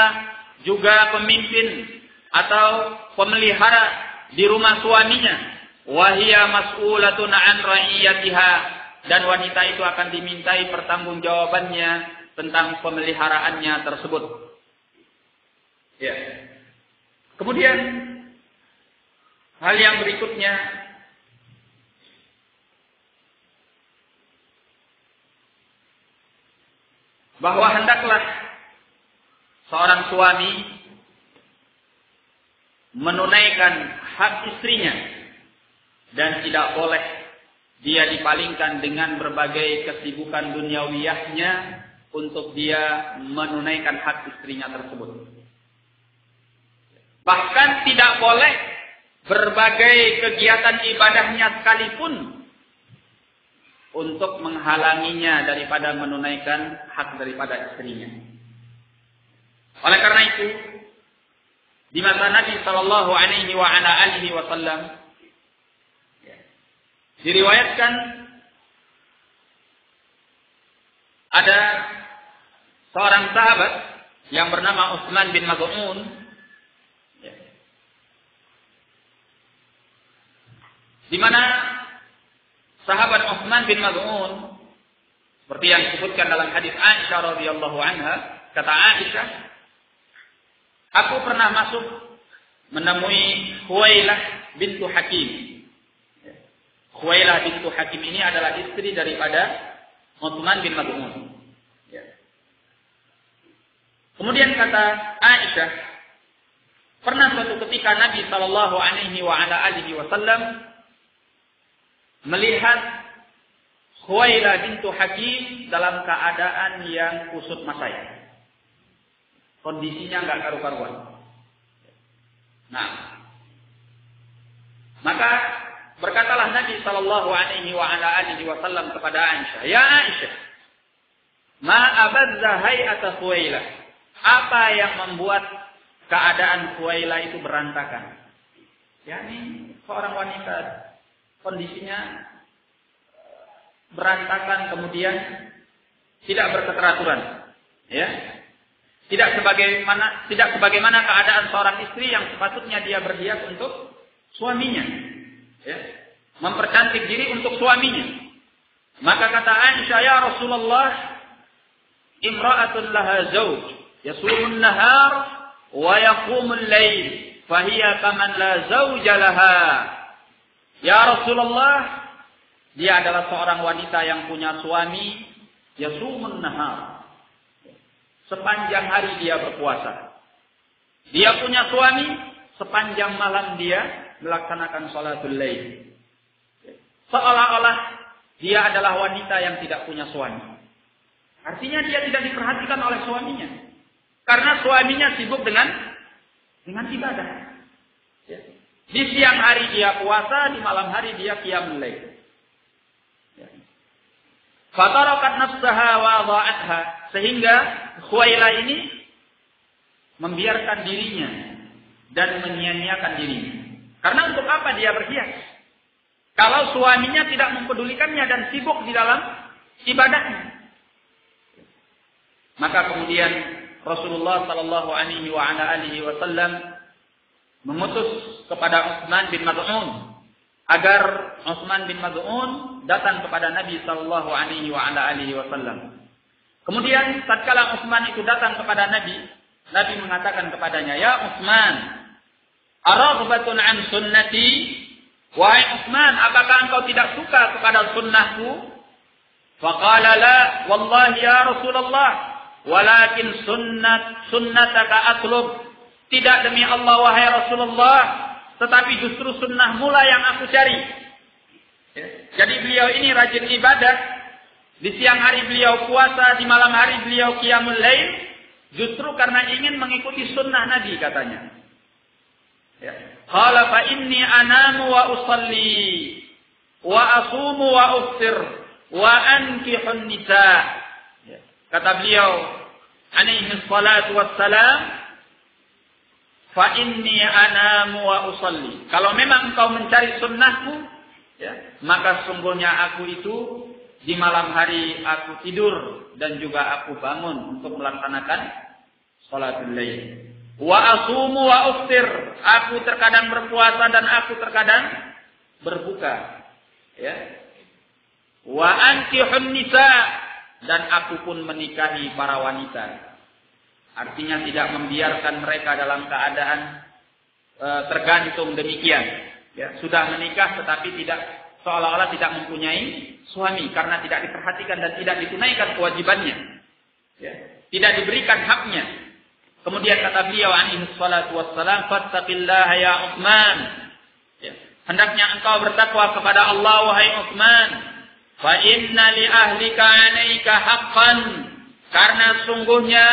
juga pemimpin atau pemelihara di rumah suaminya. Wahia mas'ulatun an ra'iyatiha, dan wanita itu akan dimintai pertanggungjawabannya tentang pemeliharaannya tersebut. Ya. Kemudian hal yang berikutnya, bahwa hendaklah seorang suami menunaikan hak istrinya dan tidak boleh dia dipalingkan dengan berbagai kesibukan duniawiyahnya untuk dia menunaikan hak istrinya tersebut. Bahkan tidak boleh berbagai kegiatan ibadahnya sekalipun untuk menghalanginya daripada menunaikan hak daripada istrinya. Oleh karena itu, di masa Nabi sallallahu alaihi wasallam diriwayatkan ada seorang sahabat yang bernama Utsman bin Maz'un, di mana sahabat Utsman bin Maz'un, seperti yang disebutkan dalam hadis Aisyah radhiyallahu anha, kata Aisyah, aku pernah masuk menemui Khuwailah bintu Hakim. Khuwailah bintu Hakim ini adalah istri daripada Utsman bin Maz'un. Kemudian kata Aisyah, pernah suatu ketika Nabi sallallahu alaihi wasallam melihat Khuwailah bintu Hakim dalam keadaan yang kusut masai. Kondisinya enggak karu-karuan. Nah, maka berkatalah Nabi sallallahu alaihi wasallam kepada Aisyah, "Ya Aisyah, ma abadza hay'ata Khuwailah?" Apa yang membuat keadaan Khuwailah itu berantakan? yakni seorang wanita kondisinya berantakan kemudian tidak berketeraturan, ya. Tidak sebagaimana keadaan seorang istri yang sepatutnya dia berhias untuk suaminya, ya. Mempercantik diri untuk suaminya. Maka kata Aisyah, ya Rasulullah, imra'atun laha zawj yasumun nahar wa yaqumul lail fahiya kaman la zawja laha. Ya Rasulullah, dia adalah seorang wanita yang punya suami, yasumun nahar. Sepanjang hari dia berpuasa. Dia punya suami, sepanjang malam dia melaksanakan sholatul lail. Seolah-olah dia adalah wanita yang tidak punya suami. Artinya dia tidak diperhatikan oleh suaminya. Karena suaminya sibuk dengan ibadah. Ya. Di siang hari dia puasa, di malam hari dia qiyamul lail. Ya. Fatarakat nafsaha wa dha'atha, sehingga Khuwailah ini membiarkan dirinya dan menyia-nyiakan dirinya. Karena untuk apa dia berhias? Kalau suaminya tidak mempedulikannya dan sibuk di dalam ibadahnya. Maka kemudian Rasulullah sallallahu alaihi wasallam mengutus kepada Utsman bin Maz'un agar Utsman bin Maz'un datang kepada Nabi sallallahu alaihi wasallam. Kemudian tatkala Utsman itu datang kepada Nabi, Nabi mengatakan kepadanya, "Ya Utsman, araghbatun an sunnati?" Wahai Utsman, apakah engkau tidak suka kepada sunnahku? Faqala la, wallahi ya Rasulullah, walakin sunnataka atlub. Tidak demi Allah wahai Rasulullah, tetapi justru sunnahmu lah yang aku cari. Jadi beliau ini rajin ibadah. Di siang hari beliau puasa, di malam hari beliau qiyamul lail, justru karena ingin mengikuti sunnah Nabi katanya. Ya. Qala fa inni anamu wa usalli wa asumu wa uftir wa ankihun nisa. Ya. Kata beliau alaihi salatu wassalam, fa inni anamu wa usalli. Kalau memang engkau mencari sunnahku, ya, maka sungguhnya aku itu di malam hari aku tidur dan juga aku bangun untuk melaksanakan salatul lail. Wa asumu wa uftir. Aku terkadang berpuasa dan aku terkadang berbuka. Ya. Wa ankihun nisa. Dan aku pun menikahi para wanita. Artinya tidak membiarkan mereka dalam keadaan tergantung demikian. Ya. Sudah menikah tetapi tidak seolah-olah tidak mempunyai suami karena tidak diperhatikan dan tidak ditunaikan kewajibannya. Ya. Tidak diberikan haknya. Kemudian kata beliau alaihi salatu wassalam, fattaqillaha ya Utsman. Ya. Hendaknya engkau bertakwa kepada Allah wahai Utsman. Fa inna li ahlika 'alaika haqqan. Karena sungguhnya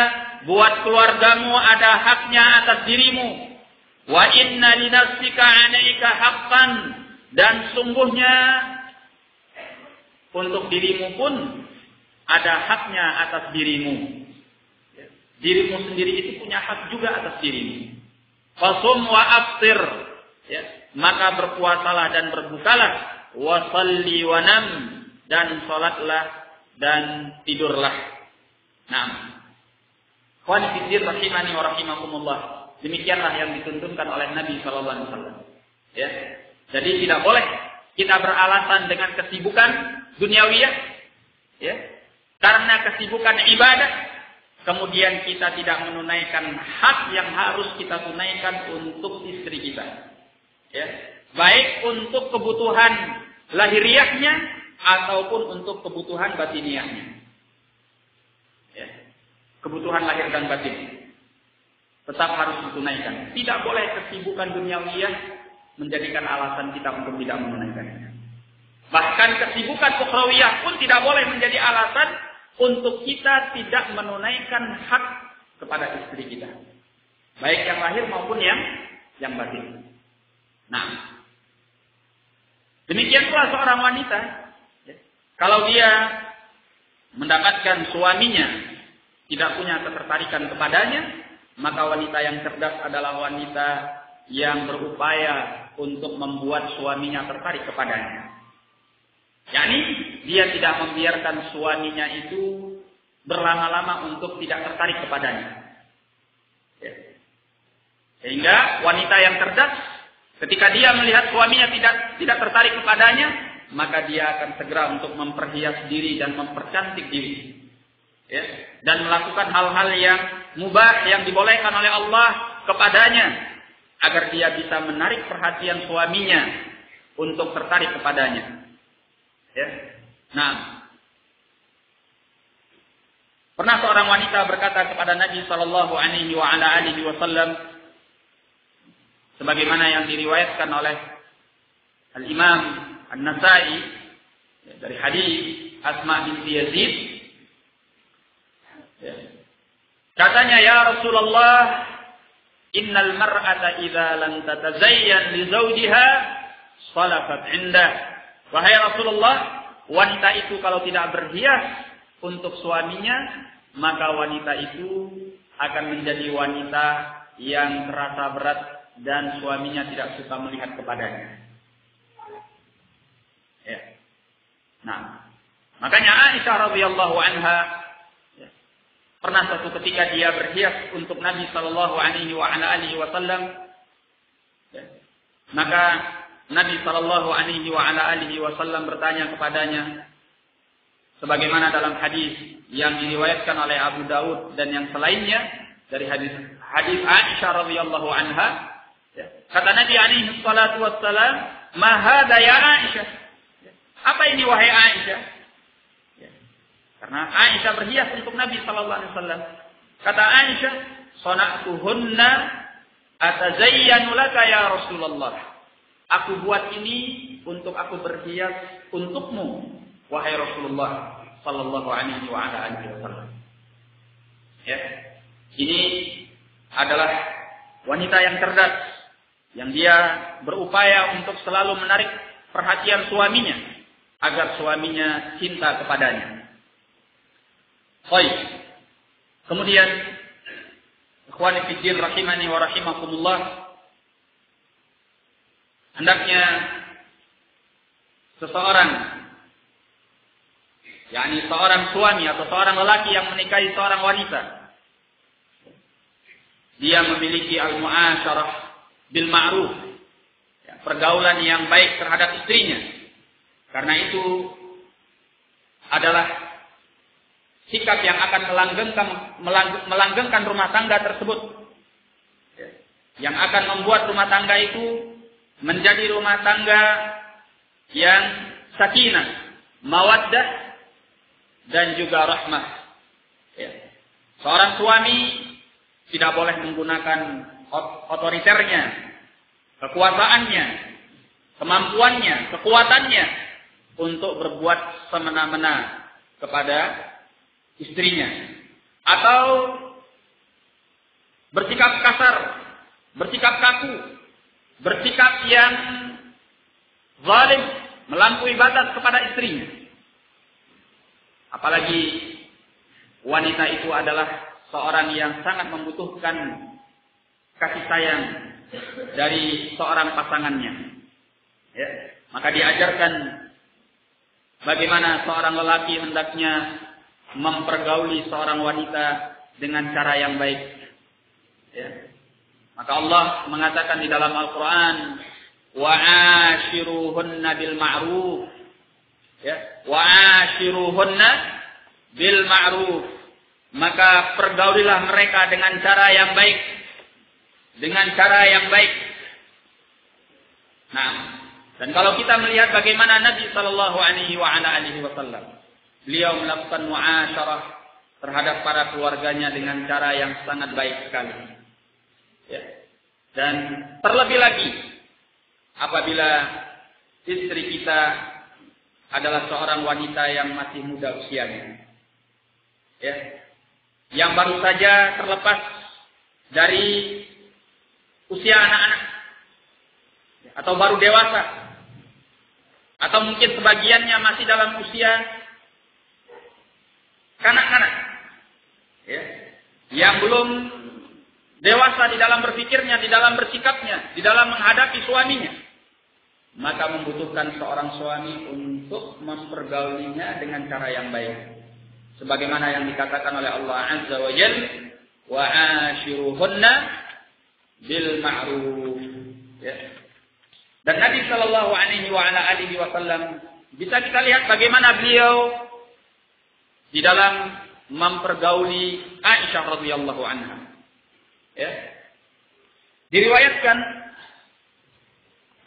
buat keluargamu ada haknya atas dirimu. Wa inna li nafsika 'alaika haqqan. Dan sungguhnya untuk dirimu pun ada haknya atas dirimu. Dirimu sendiri itu punya hak juga atas dirimu. Fasum wa aftir. Ya. Maka berpuasalah dan berbukalah. Wa salli wa nam. Dan sholatlah dan tidurlah. Nah. Khawani fiddin rahimani wa rahimakumullah. Demikianlah yang dituntunkan oleh Nabi SAW. Ya. Jadi tidak boleh kita beralasan dengan kesibukan duniawiyah. Ya. Karena kesibukan ibadah. Kemudian kita tidak menunaikan hak yang harus kita tunaikan untuk istri kita. Ya. Baik untuk kebutuhan lahiriahnya ataupun untuk kebutuhan batiniahnya. Ya. Kebutuhan lahir dan batin. Tetap harus ditunaikan. Tidak boleh kesibukan duniawiyah menjadikan alasan kita untuk tidak menunaikannya. Bahkan kesibukan ukhrawiyah pun tidak boleh menjadi alasan untuk kita tidak menunaikan hak kepada istri kita. Baik yang lahir maupun yang batin. Nah. Demikian pula seorang wanita. Kalau dia mendapatkan suaminya tidak punya ketertarikan kepadanya, maka wanita yang cerdas adalah wanita yang berupaya untuk membuat suaminya tertarik kepadanya. Yani dia tidak membiarkan suaminya itu berlama-lama untuk tidak tertarik kepadanya. Ya. Sehingga wanita yang cerdas, ketika dia melihat suaminya tidak tertarik kepadanya, maka dia akan segera untuk memperhias diri dan mempercantik diri. Ya. Dan melakukan hal-hal yang mubah yang dibolehkan oleh Allah kepadanya, agar dia bisa menarik perhatian suaminya untuk tertarik kepadanya. Ya. Nah, pernah seorang wanita berkata kepada Nabi sallallahu alaihi wasallam, sebagaimana yang diriwayatkan oleh Al-Imam An-Nasa'i dari hadis Asma binti Yazid. Ya. Katanya, ya Rasulullah, innal mar'ata idza lam tatazayyan li zawjiha salafat 'indah. Wahai Rasulullah, wanita itu kalau tidak berhias untuk suaminya, maka wanita itu akan menjadi wanita yang terasa berat dan suaminya tidak suka melihat kepadanya. Ya. Nah, makanya Aisyah radhiyallahu anha pernah suatu ketika dia berhias untuk Nabi sallallahu alaihi wasallam. Ya. Maka Nabi sallallahu alaihi wasallam bertanya kepadanya, sebagaimana dalam hadis yang diriwayatkan oleh Abu Daud dan yang selainnya dari hadis Aisyah radhiyallahu anha, kata Nabi alaihi salatu wassalam, "Ma hadza ya Aisyah?" Apa ini wahai Aisyah? Karena Aisyah berhias untuk Nabi sallallahu alaihi wasallam. Kata Aisyah, "Sana'tuhunna atazayyanu laka ya Rasulullah." Aku buat ini untuk aku berhias untukmu, wahai Rasulullah sallallahu alaihi wasallam. Ya. Ini adalah wanita yang cerdas, yang dia berupaya untuk selalu menarik perhatian suaminya agar suaminya cinta kepadanya. Baik. Kemudian ikhwani fi din rahimani wa rahimakumullah, hendaknya seseorang, yakni seorang suami atau seorang lelaki yang menikahi seorang wanita, dia memiliki al-mu'asyarah bil ma'ruf, pergaulan yang baik terhadap istrinya. Karena itu adalah sikap yang akan melanggengkan rumah tangga tersebut, yang akan membuat rumah tangga itu menjadi rumah tangga yang sakinah, mawaddah, dan juga rahmah. Seorang suami tidak boleh menggunakan otoriternya, kekuasaannya, kemampuannya, kekuatannya untuk berbuat semena-mena kepada istrinya, atau bersikap kasar, bersikap kaku, bersikap yang zalim, melampaui batas kepada istrinya. Apalagi wanita itu adalah seorang yang sangat membutuhkan kasih sayang dari seorang pasangannya. Maka diajarkan bagaimana seorang lelaki hendaknya mempergauli seorang wanita dengan cara yang baik. Maka Allah mengatakan di dalam Al-Quran, wa'ashiruhunna bil ma'ruf. Wa'ashiruhunna bil ma'ruf. Maka pergaulilah mereka dengan cara yang baik. Dengan cara yang baik. Nah, dan kalau kita melihat bagaimana Nabi sallallahu alaihi wasallam, beliau melakukan muasyarah terhadap para keluarganya dengan cara yang sangat baik sekali. Dan terlebih lagi apabila istri kita adalah seorang wanita yang masih muda usianya, yang baru saja terlepas dari usia anak-anak, atau baru dewasa, atau mungkin sebagiannya masih dalam usia kanak-kanak, yang belum dewasa di dalam berpikirnya, di dalam bersikapnya, di dalam menghadapi suaminya, maka membutuhkan seorang suami untuk mempergaulinya dengan cara yang baik. Sebagaimana yang dikatakan oleh Allah Azza wa Jalla, wa ashiruhunna bil ma'ruf. Dan Nabi sallallahu alaihi wasallam bisa kita lihat bagaimana beliau di dalam mempergauli Aisyah radhiyallahu anha. Diriwayatkan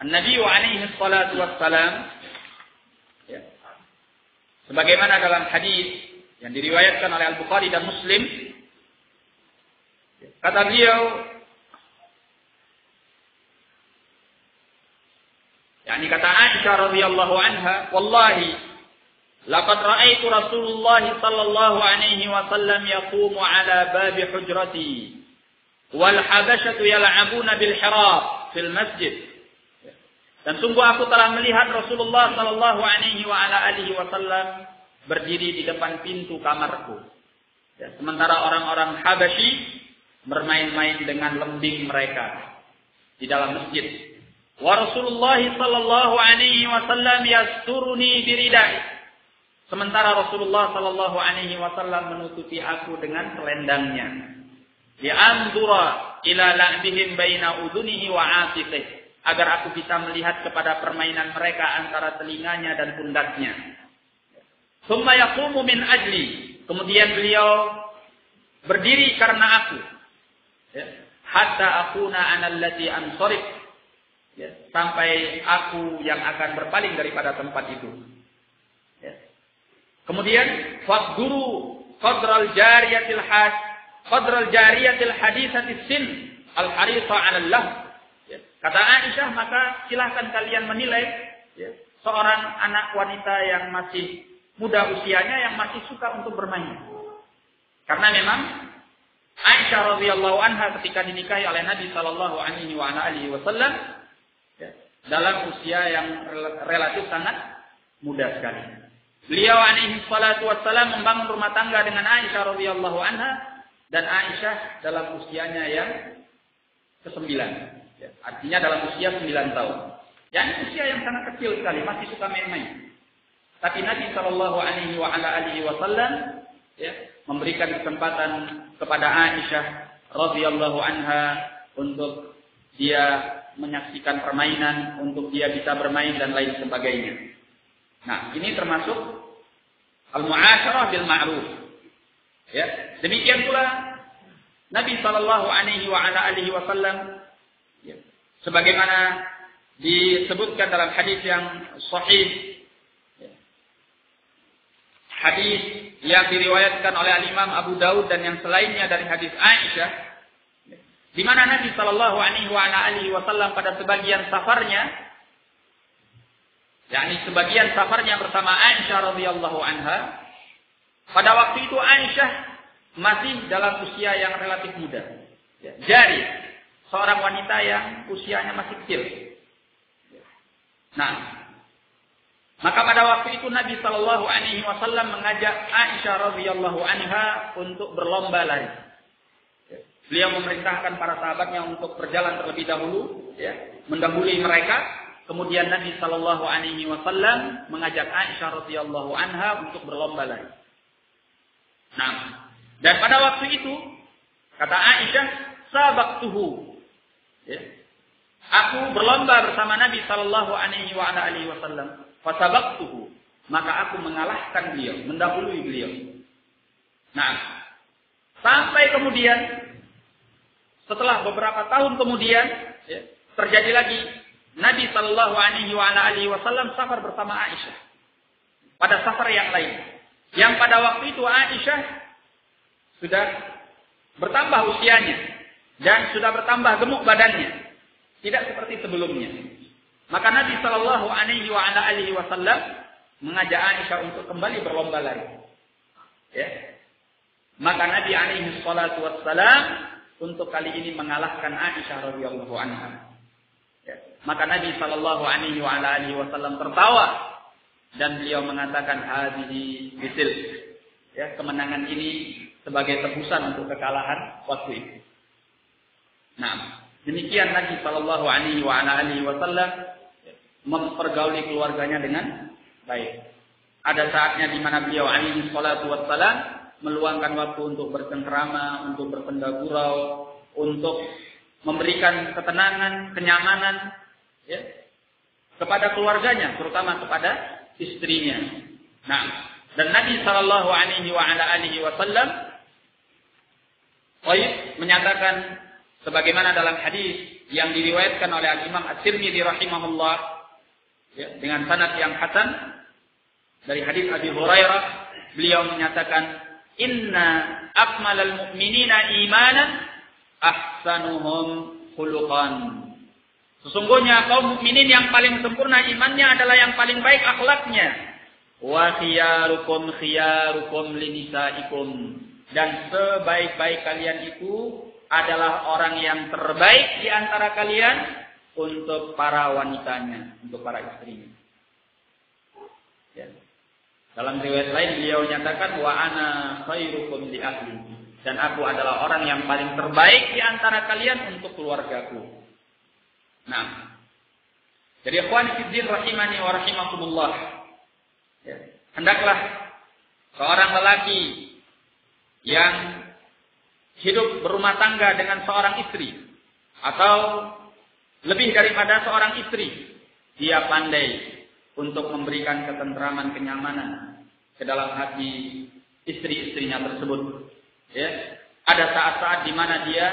Nabi alaihi salatu wassalam, sebagaimana dalam hadis yang diriwayatkan oleh Al-Bukhari dan Muslim, kata beliau, yakni kata Aisyah radhiyallahu anha, wallahi laqad ra'aitu Rasulullah sallallahu alaihi wasallam yaqumu ala babi hujrati wal habasyatu yal'abuna bil hirab fil masjid. Dan sungguh aku telah melihat Rasulullah sallallahu alaihi wasallam berdiri di depan pintu kamarku. Sementara orang-orang Habasyi bermain-main dengan lembing mereka di dalam masjid. Wa Rasulullah sallallahu alaihi wasallam yasturuni biridai. Sementara Rasulullah sallallahu alaihi wasallam menutupi aku dengan selendangnya. Li'andura ila la'bihim baina udhunihi wa 'atiqihi. agar aku bisa melihat kepada permainan mereka antara telinganya dan pundaknya. Tsumma yaqumu min ajli. Kemudian beliau berdiri karena aku. Ya. Hatta akuna ana allati ansarif. Ya. Sampai aku yang akan berpaling daripada tempat itu. Ya. Kemudian faqduru qadral jariyatil hadisatis sin al-harisa 'ala Allah. Ya. Kata Aisyah, maka silahkan kalian menilai ya, seorang anak wanita yang masih muda usianya yang masih suka untuk bermain. Karena memang Aisyah radhiyallahu anha ketika dinikahi oleh Nabi sallallahu alaihi wasallam ya, dalam usia yang relatif sangat muda sekali. Beliau alaihi salatu wassalam membangun rumah tangga dengan Aisyah radhiyallahu anha dan Aisyah dalam usianya yang ke-9. Ya, artinya dalam usia 9 tahun. Ya, ini usia yang sangat kecil sekali, masih suka main-main. Tapi Nabi sallallahu alaihi wasallam ya, memberikan kesempatan kepada Aisyah radhiyallahu anha untuk dia menyaksikan permainan, untuk dia bisa bermain dan lain sebagainya. Nah, ini termasuk al-mu'asyarah bil ma'ruf. Ya, demikian pula Nabi sallallahu alaihi wasallam ya, sebagaimana disebutkan dalam hadis yang sahih, hadis yang diriwayatkan oleh Imam Abu Daud dan yang selainnya dari hadis Aisyah, di mana Nabi Shallallahu Alaihi Wasallam pada sebagian safarnya, yakni sebagian safarnya bersama Aisyah radhiyallahu anha, pada waktu itu Aisyah masih dalam usia yang relatif muda, jari, seorang wanita yang usianya masih kecil. Nah, maka pada waktu itu Nabi Shallallahu Alaihi Wasallam mengajak Aisyah radhiyallahu anha untuk berlomba lari. Beliau memerintahkan para sahabatnya untuk berjalan terlebih dahulu, ya, mendahului mereka. Kemudian Nabi Shallallahu Alaihi Wasallam mengajak Aisyah radhiyallahu anha untuk berlomba lari. Nah, dan pada waktu itu kata Aisyah, sabaqtuhu. Ya, aku berlomba bersama Nabi Shallallahu Alaihi Wasallam. Fasabaqtuhu, maka aku mengalahkan beliau, mendahului beliau. Nah, sampai kemudian setelah beberapa tahun kemudian ya, terjadi lagi Nabi Shallallahu Alaihi Wasallam safar bersama Aisyah pada safar yang lain. Yang pada waktu itu Aisyah sudah bertambah usianya dan sudah bertambah gemuk badannya, tidak seperti sebelumnya. Maka Nabi Shallallahu Alaihi Wasallam mengajak Aisyah untuk kembali berlomba lari. Ya. Maka Nabi Alaihi Wasallam untuk kali ini mengalahkan Aisyah radhiyallahu anha. Ya. Maka Nabi Shallallahu Alaihi Wasallam tertawa dan beliau mengatakan hadhihi bisil. Ya, kemenangan ini sebagai tebusan untuk kekalahan waktu itu. Nah, demikian Nabi Shallallahu Alaihi Wasallam mempergauli keluarganya dengan baik. Ada saatnya di mana beliau alaihi salatu wassalam meluangkan waktu untuk bercengkrama, untuk berpenda gurau, untuk memberikan ketenangan, kenyamanan ya, kepada keluarganya, terutama kepada istrinya. Nah, dan Nabi sallallahu alaihi wasallam menyatakan sebagaimana dalam hadis yang diriwayatkan oleh Imam At-Tirmidzi rahimahullah ya, dengan sanad yang hasan dari hadis Abi Hurairah, beliau menyatakan inna akmalal mu'minina imanan ahsanuhum khuluqan. Sesungguhnya kaum mukminin yang paling sempurna imannya adalah yang paling baik akhlaknya. Wa khiyarukum khiyarukum linisaikum, dan sebaik-baik kalian itu adalah orang yang terbaik di antara kalian untuk para wanitanya, untuk para istrinya. Ya. Dalam riwayat lain beliau nyatakan wa ana khairukum li ahli, dan aku adalah orang yang paling terbaik di antara kalian untuk keluargaku. Nah, jadi ikhwan fillah rahimani wa rahimakumullah. Ya. Hendaklah seorang lelaki yang hidup berumah tangga dengan seorang istri atau Lebih daripada seorang istri, dia pandai untuk memberikan ketentraman, kenyamanan ke dalam hati istri-istrinya tersebut. Ya. Ada saat-saat di mana dia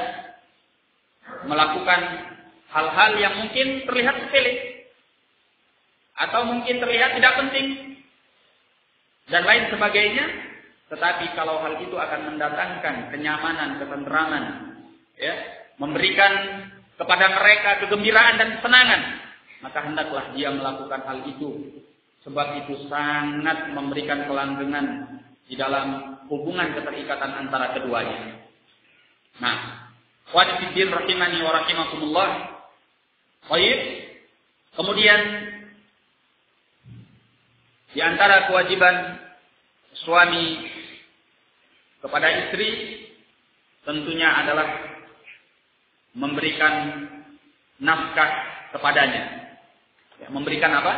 melakukan hal-hal yang mungkin terlihat sepele atau mungkin terlihat tidak penting dan lain sebagainya, tetapi kalau hal itu akan mendatangkan kenyamanan, ketentraman, ya, memberikan kepada mereka kegembiraan dan kesenangan, maka hendaklah dia melakukan hal itu, sebab itu sangat memberikan kelanggengan di dalam hubungan keterikatan antara keduanya. Nah, wadifiddin rahimani wa rahimakumullah. Baik. Kemudian di antara kewajiban suami kepada istri tentunya adalah memberikan nafkah kepadanya. Ya, memberikan apa?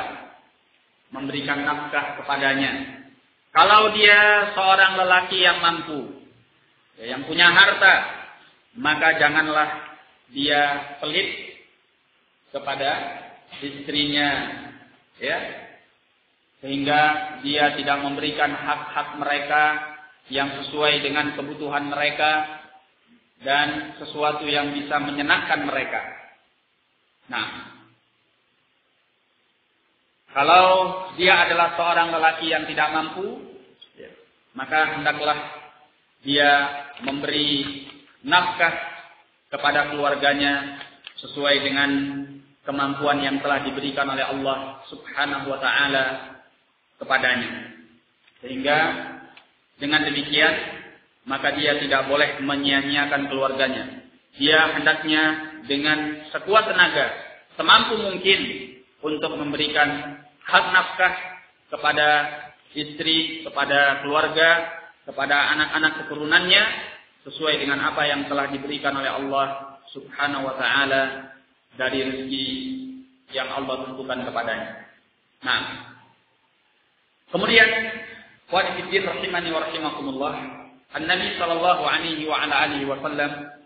Memberikan nafkah kepadanya. Kalau dia seorang lelaki yang mampu, ya, yang punya harta, maka janganlah dia pelit kepada istrinya, ya, sehingga dia tidak memberikan hak-hak mereka yang sesuai dengan kebutuhan mereka dan sesuatu yang bisa menyenangkan mereka. Nah, kalau dia adalah seorang lelaki yang tidak mampu, maka hendaklah dia memberi nafkah kepada keluarganya sesuai dengan kemampuan yang telah diberikan oleh Allah Subhanahu wa taala kepadanya. Sehingga dengan demikian maka dia tidak boleh menyia-nyiakan keluarganya. Dia hendaknya dengan sekuat tenaga, semampu mungkin untuk memberikan hak nafkah kepada istri, kepada keluarga, kepada anak-anak keturunannya sesuai dengan apa yang telah diberikan oleh Allah Subhanahu wa taala dari rezeki yang Allah tentukan kepadanya. Nah, kemudian wadifiddin rahimani wa rahimakumullah, An-Nabi sallallahu alaihi wa ala alihi wasallam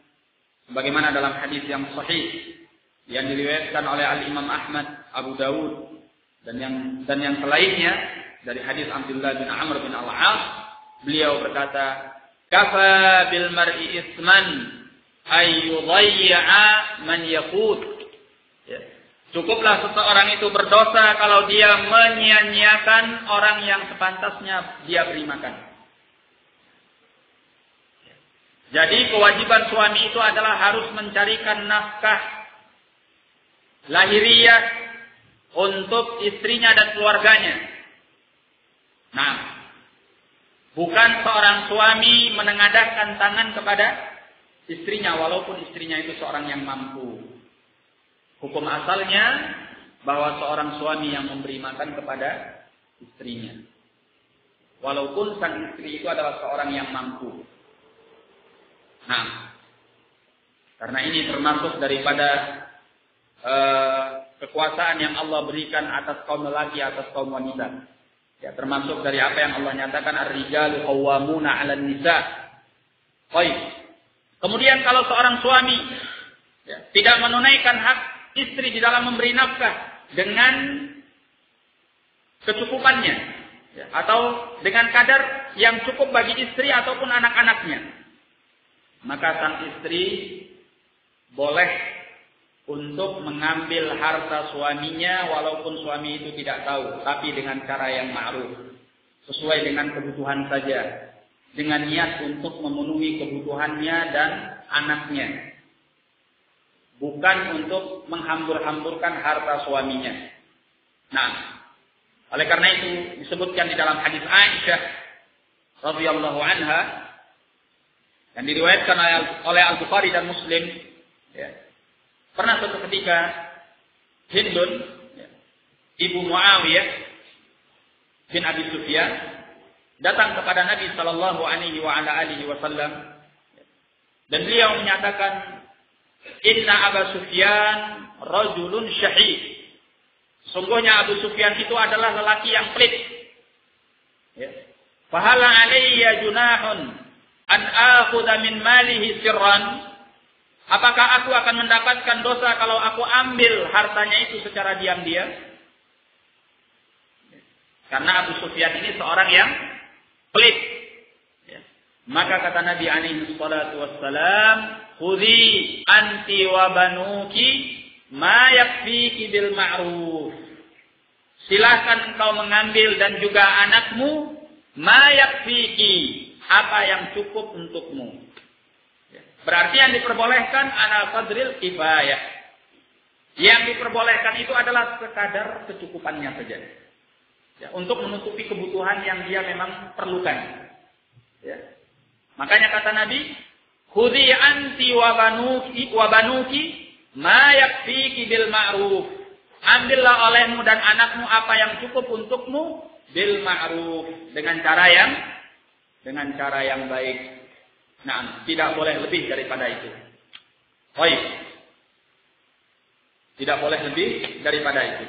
sebagaimana dalam hadis yang sahih yang diriwayatkan oleh Al-Imam Ahmad, Abu Dawud dan yang selainnya dari hadis Abdullah bin Amr bin Al-As, beliau berkata, "Kafa bil mar'i isman ay yudayya man yaqut." Ya. Cukuplah seseorang itu berdosa kalau dia menyia-nyiakan orang yang sepantasnya dia beri makan. Jadi kewajiban suami itu adalah harus mencarikan nafkah lahiriah untuk istrinya dan keluarganya. Nah, bukan seorang suami menengadahkan tangan kepada istrinya walaupun istrinya itu seorang yang mampu. Hukum asalnya bahwa seorang suami yang memberi makan kepada istrinya, walaupun sang istri itu adalah seorang yang mampu. Nah, karena ini termasuk daripada kekuasaan yang Allah berikan atas kaum lelaki, atas kaum wanita. Ya, termasuk dari apa yang Allah nyatakan, ar-rijalu qawwamuna 'alan nisa. Baik. Kemudian kalau seorang suami ya, tidak menunaikan hak istri di dalam memberi nafkah dengan kecukupannya, ya, atau dengan kadar yang cukup bagi istri ataupun anak-anaknya, maka sang istri boleh untuk mengambil harta suaminya walaupun suami itu tidak tahu, tapi dengan cara yang ma'ruf, sesuai dengan kebutuhan saja, dengan niat untuk memenuhi kebutuhannya dan anaknya, bukan untuk menghambur-hamburkan harta suaminya. Nah, oleh karena itu disebutkan di dalam hadis Aisyah radhiyallahu anha yang diriwayatkan oleh Al-Bukhari dan Muslim, ya. Pernah suatu ketika Hindun, ya, ibu Muawiyah bin Abi Sufyan, datang kepada Nabi sallallahu alaihi wa ala alihi wasallam, dan beliau menyatakan, "Inna Abu Sufyan rajulun syahid." Sungguhnya Abu Sufyan itu adalah lelaki yang pelit. Ya. "Fahala alayya junahun an akhudha min malihi sirran?" Apakah aku akan mendapatkan dosa kalau aku ambil hartanya itu secara diam-diam? Karena Abu Sufyan ini seorang yang pelit. Ya. Maka kata Nabi alaihi salatu wassalam, "Khudhi anti wa banuki ma yakfiki bil ma'ruf." Silahkan engkau mengambil dan juga anakmu ma yakfiki, apa yang cukup untukmu. Berarti yang diperbolehkan ala qadril kifayah. Yang diperbolehkan itu adalah sekadar kecukupannya saja. Ya, untuk menutupi kebutuhan yang dia memang perlukan. Ya. Makanya kata Nabi, khudhi anti wa banuki ma yakfiki bil ma'ruf. Ambillah olehmu dan anakmu apa yang cukup untukmu bil ma'ruf, dengan cara yang baik. Nah, tidak boleh lebih daripada itu. Baik. Tidak boleh lebih daripada itu.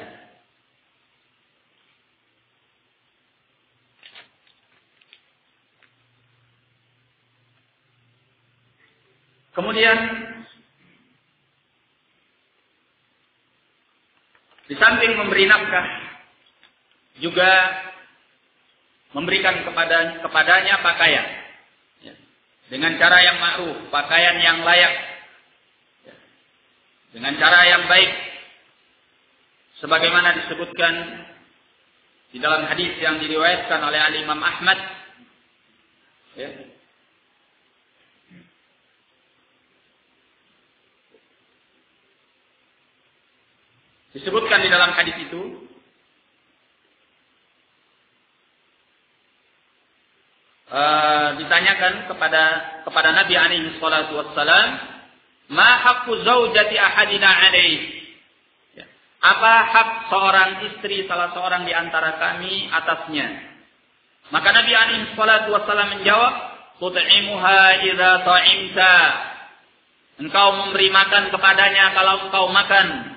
Kemudian di samping memberi nafkah, juga memberikan kepadanya pakaian. Ya. Dengan cara yang ma'ruf, pakaian yang layak. Ya. Dengan cara yang baik. Sebagaimana disebutkan di dalam hadis yang diriwayatkan oleh Imam Ahmad. Ya. Disebutkan di dalam hadis itu, ditanyakan kepada Nabi alaihi salatu wassalam, ma haqqu zaujati ahadina alaihi? Apa hak seorang istri salah seorang di antara kami atasnya? Maka Nabi alaihi salatu wassalam menjawab, tut'imuha idza ta'imta. Engkau memberi makan kepadanya kalau engkau makan.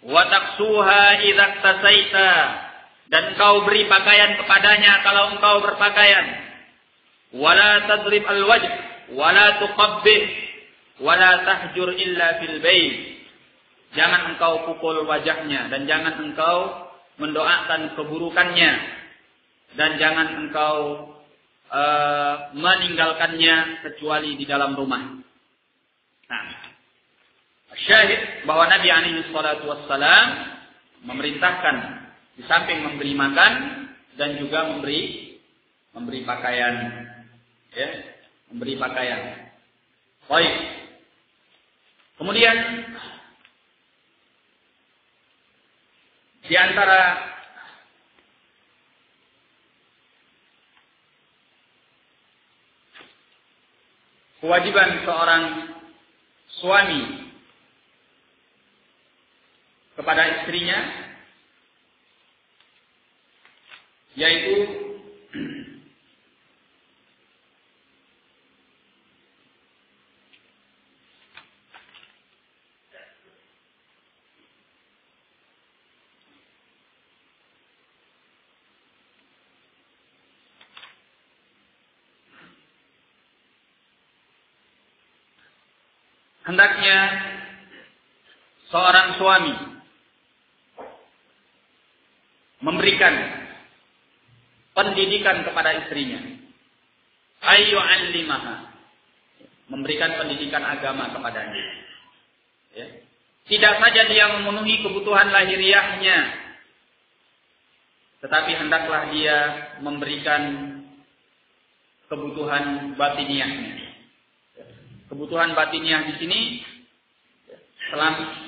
Wa taksuha idza tasaita, dan engkau beri pakaian kepadanya kalau engkau berpakaian. Wala tadrib al-wajh wala tuqabbih wala tahjur illa fil bait. Jangan engkau pukul wajahnya dan jangan engkau mendoakan keburukannya dan jangan engkau meninggalkannya kecuali di dalam rumah. Nah, syahid bahwa Nabi alaihi salatu wassalam memerintahkan di samping memberi makan dan juga memberi pakaian, ya, memberi pakaian. Baik. Kemudian di antara kewajiban seorang suami kepada istrinya, yaitu hendaknya seorang suami memberikan pendidikan kepada istrinya. Ayyu'allimaha, memberikan pendidikan agama kepadanya. Ya. Tidak saja dia memenuhi kebutuhan lahiriahnya, tetapi hendaklah dia memberikan kebutuhan batiniahnya. Kebutuhan batiniah di sini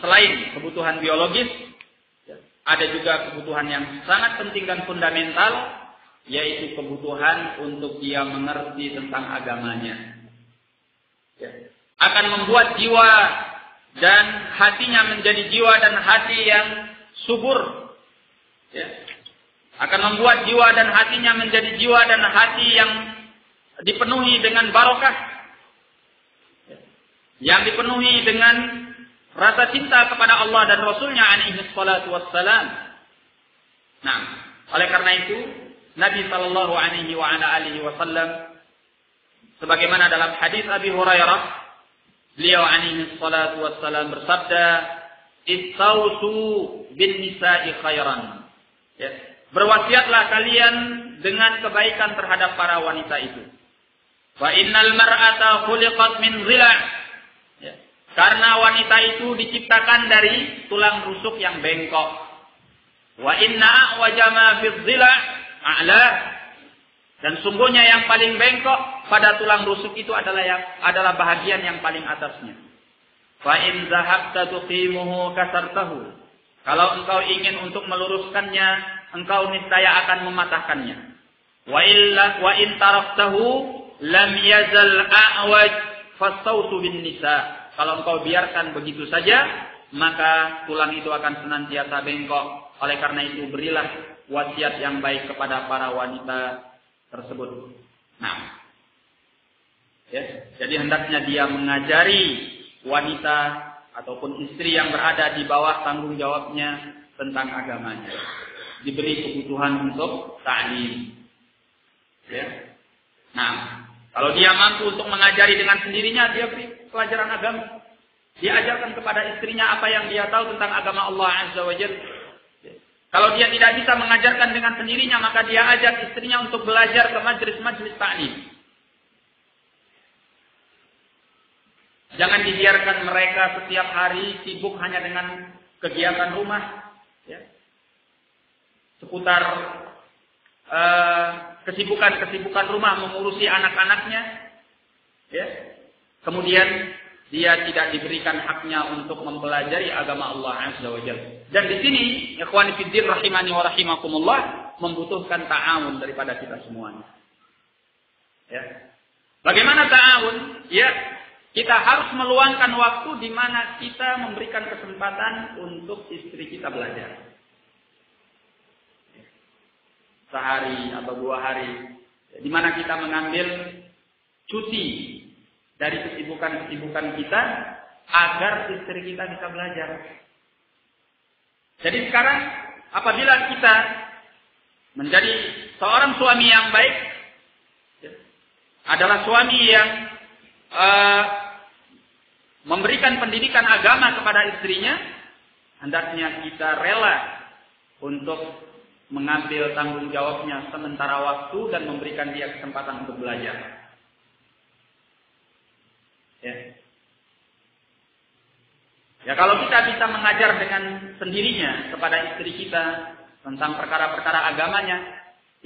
selain kebutuhan biologis, ada juga kebutuhan yang sangat penting dan fundamental, yaitu kebutuhan untuk dia mengerti tentang agamanya. Ya. Akan membuat jiwa dan hatinya menjadi jiwa dan hati yang subur. Ya. Akan membuat jiwa dan hatinya menjadi jiwa dan hati yang dipenuhi dengan barokah. Ya. Yang dipenuhi dengan rasa cinta kepada Allah dan Rasulnya alaihi salatu wassalam. Nah, oleh karena itu Nabi sallallahu alaihi wa ala alihi wasallam sebagaimana dalam hadis Abi Hurairah Beliau alaihi salatu wassalam bersabda, "Istausu bin nisa'i khairan." Ya. Berwasiatlah kalian dengan kebaikan terhadap para wanita itu. Fa innal mar'ata khuliqat min dhila'. Ya. Karena wanita itu diciptakan dari tulang rusuk yang bengkok. Wa inna a'waja ma fi dhila' a'la. Dan sungguhnya yang paling bengkok pada tulang rusuk itu adalah bahagian yang paling atasnya. Fa in zahabta tuqimuhu kasartahu. Kalau engkau ingin untuk meluruskannya, engkau niscaya akan mematahkannya. Wa in taraktahu lam yazal a'waj fastausu bin nisa. Kalau engkau biarkan begitu saja, maka tulang itu akan senantiasa bengkok. Oleh karena itu berilah wasiat yang baik kepada para wanita tersebut. Nah, ya, jadi hendaknya dia mengajari wanita ataupun istri yang berada di bawah tanggung jawabnya tentang agamanya. Diberi kebutuhan untuk ta'lim. Ya. Nah, kalau dia mampu untuk mengajari dengan sendirinya, dia beri pelajaran agama. Dia ajarkan kepada istrinya apa yang dia tahu tentang agama Allah Azza wa Jalla. Kalau dia tidak bisa mengajarkan dengan sendirinya, maka dia ajak istrinya untuk belajar ke majelis-majelis ta'lim. Jangan dibiarkan mereka setiap hari sibuk hanya dengan kegiatan rumah, ya, seputar kesibukan rumah mengurusi anak-anaknya, ya. Kemudian dia tidak diberikan haknya untuk mempelajari agama Allah Azza wa Jalla. Dan di sini, ikhwani fiddin rahimani wa rahimakumullah, membutuhkan ta'awun daripada kita semuanya. Ya. Bagaimana ta'awun? Ya, kita harus meluangkan waktu di mana kita memberikan kesempatan untuk istri kita belajar. Sehari atau 2 hari, di mana kita mengambil cuti dari kesibukan-kesibukan kita agar istri kita bisa belajar. Jadi sekarang apabila kita menjadi seorang suami yang baik, adalah suami yang memberikan pendidikan agama kepada istrinya, hendaknya kita rela untuk mengambil tanggung jawabnya sementara waktu dan memberikan dia kesempatan untuk belajar. Ya, kalau kita bisa mengajar dengan sendirinya kepada istri kita tentang perkara-perkara agamanya,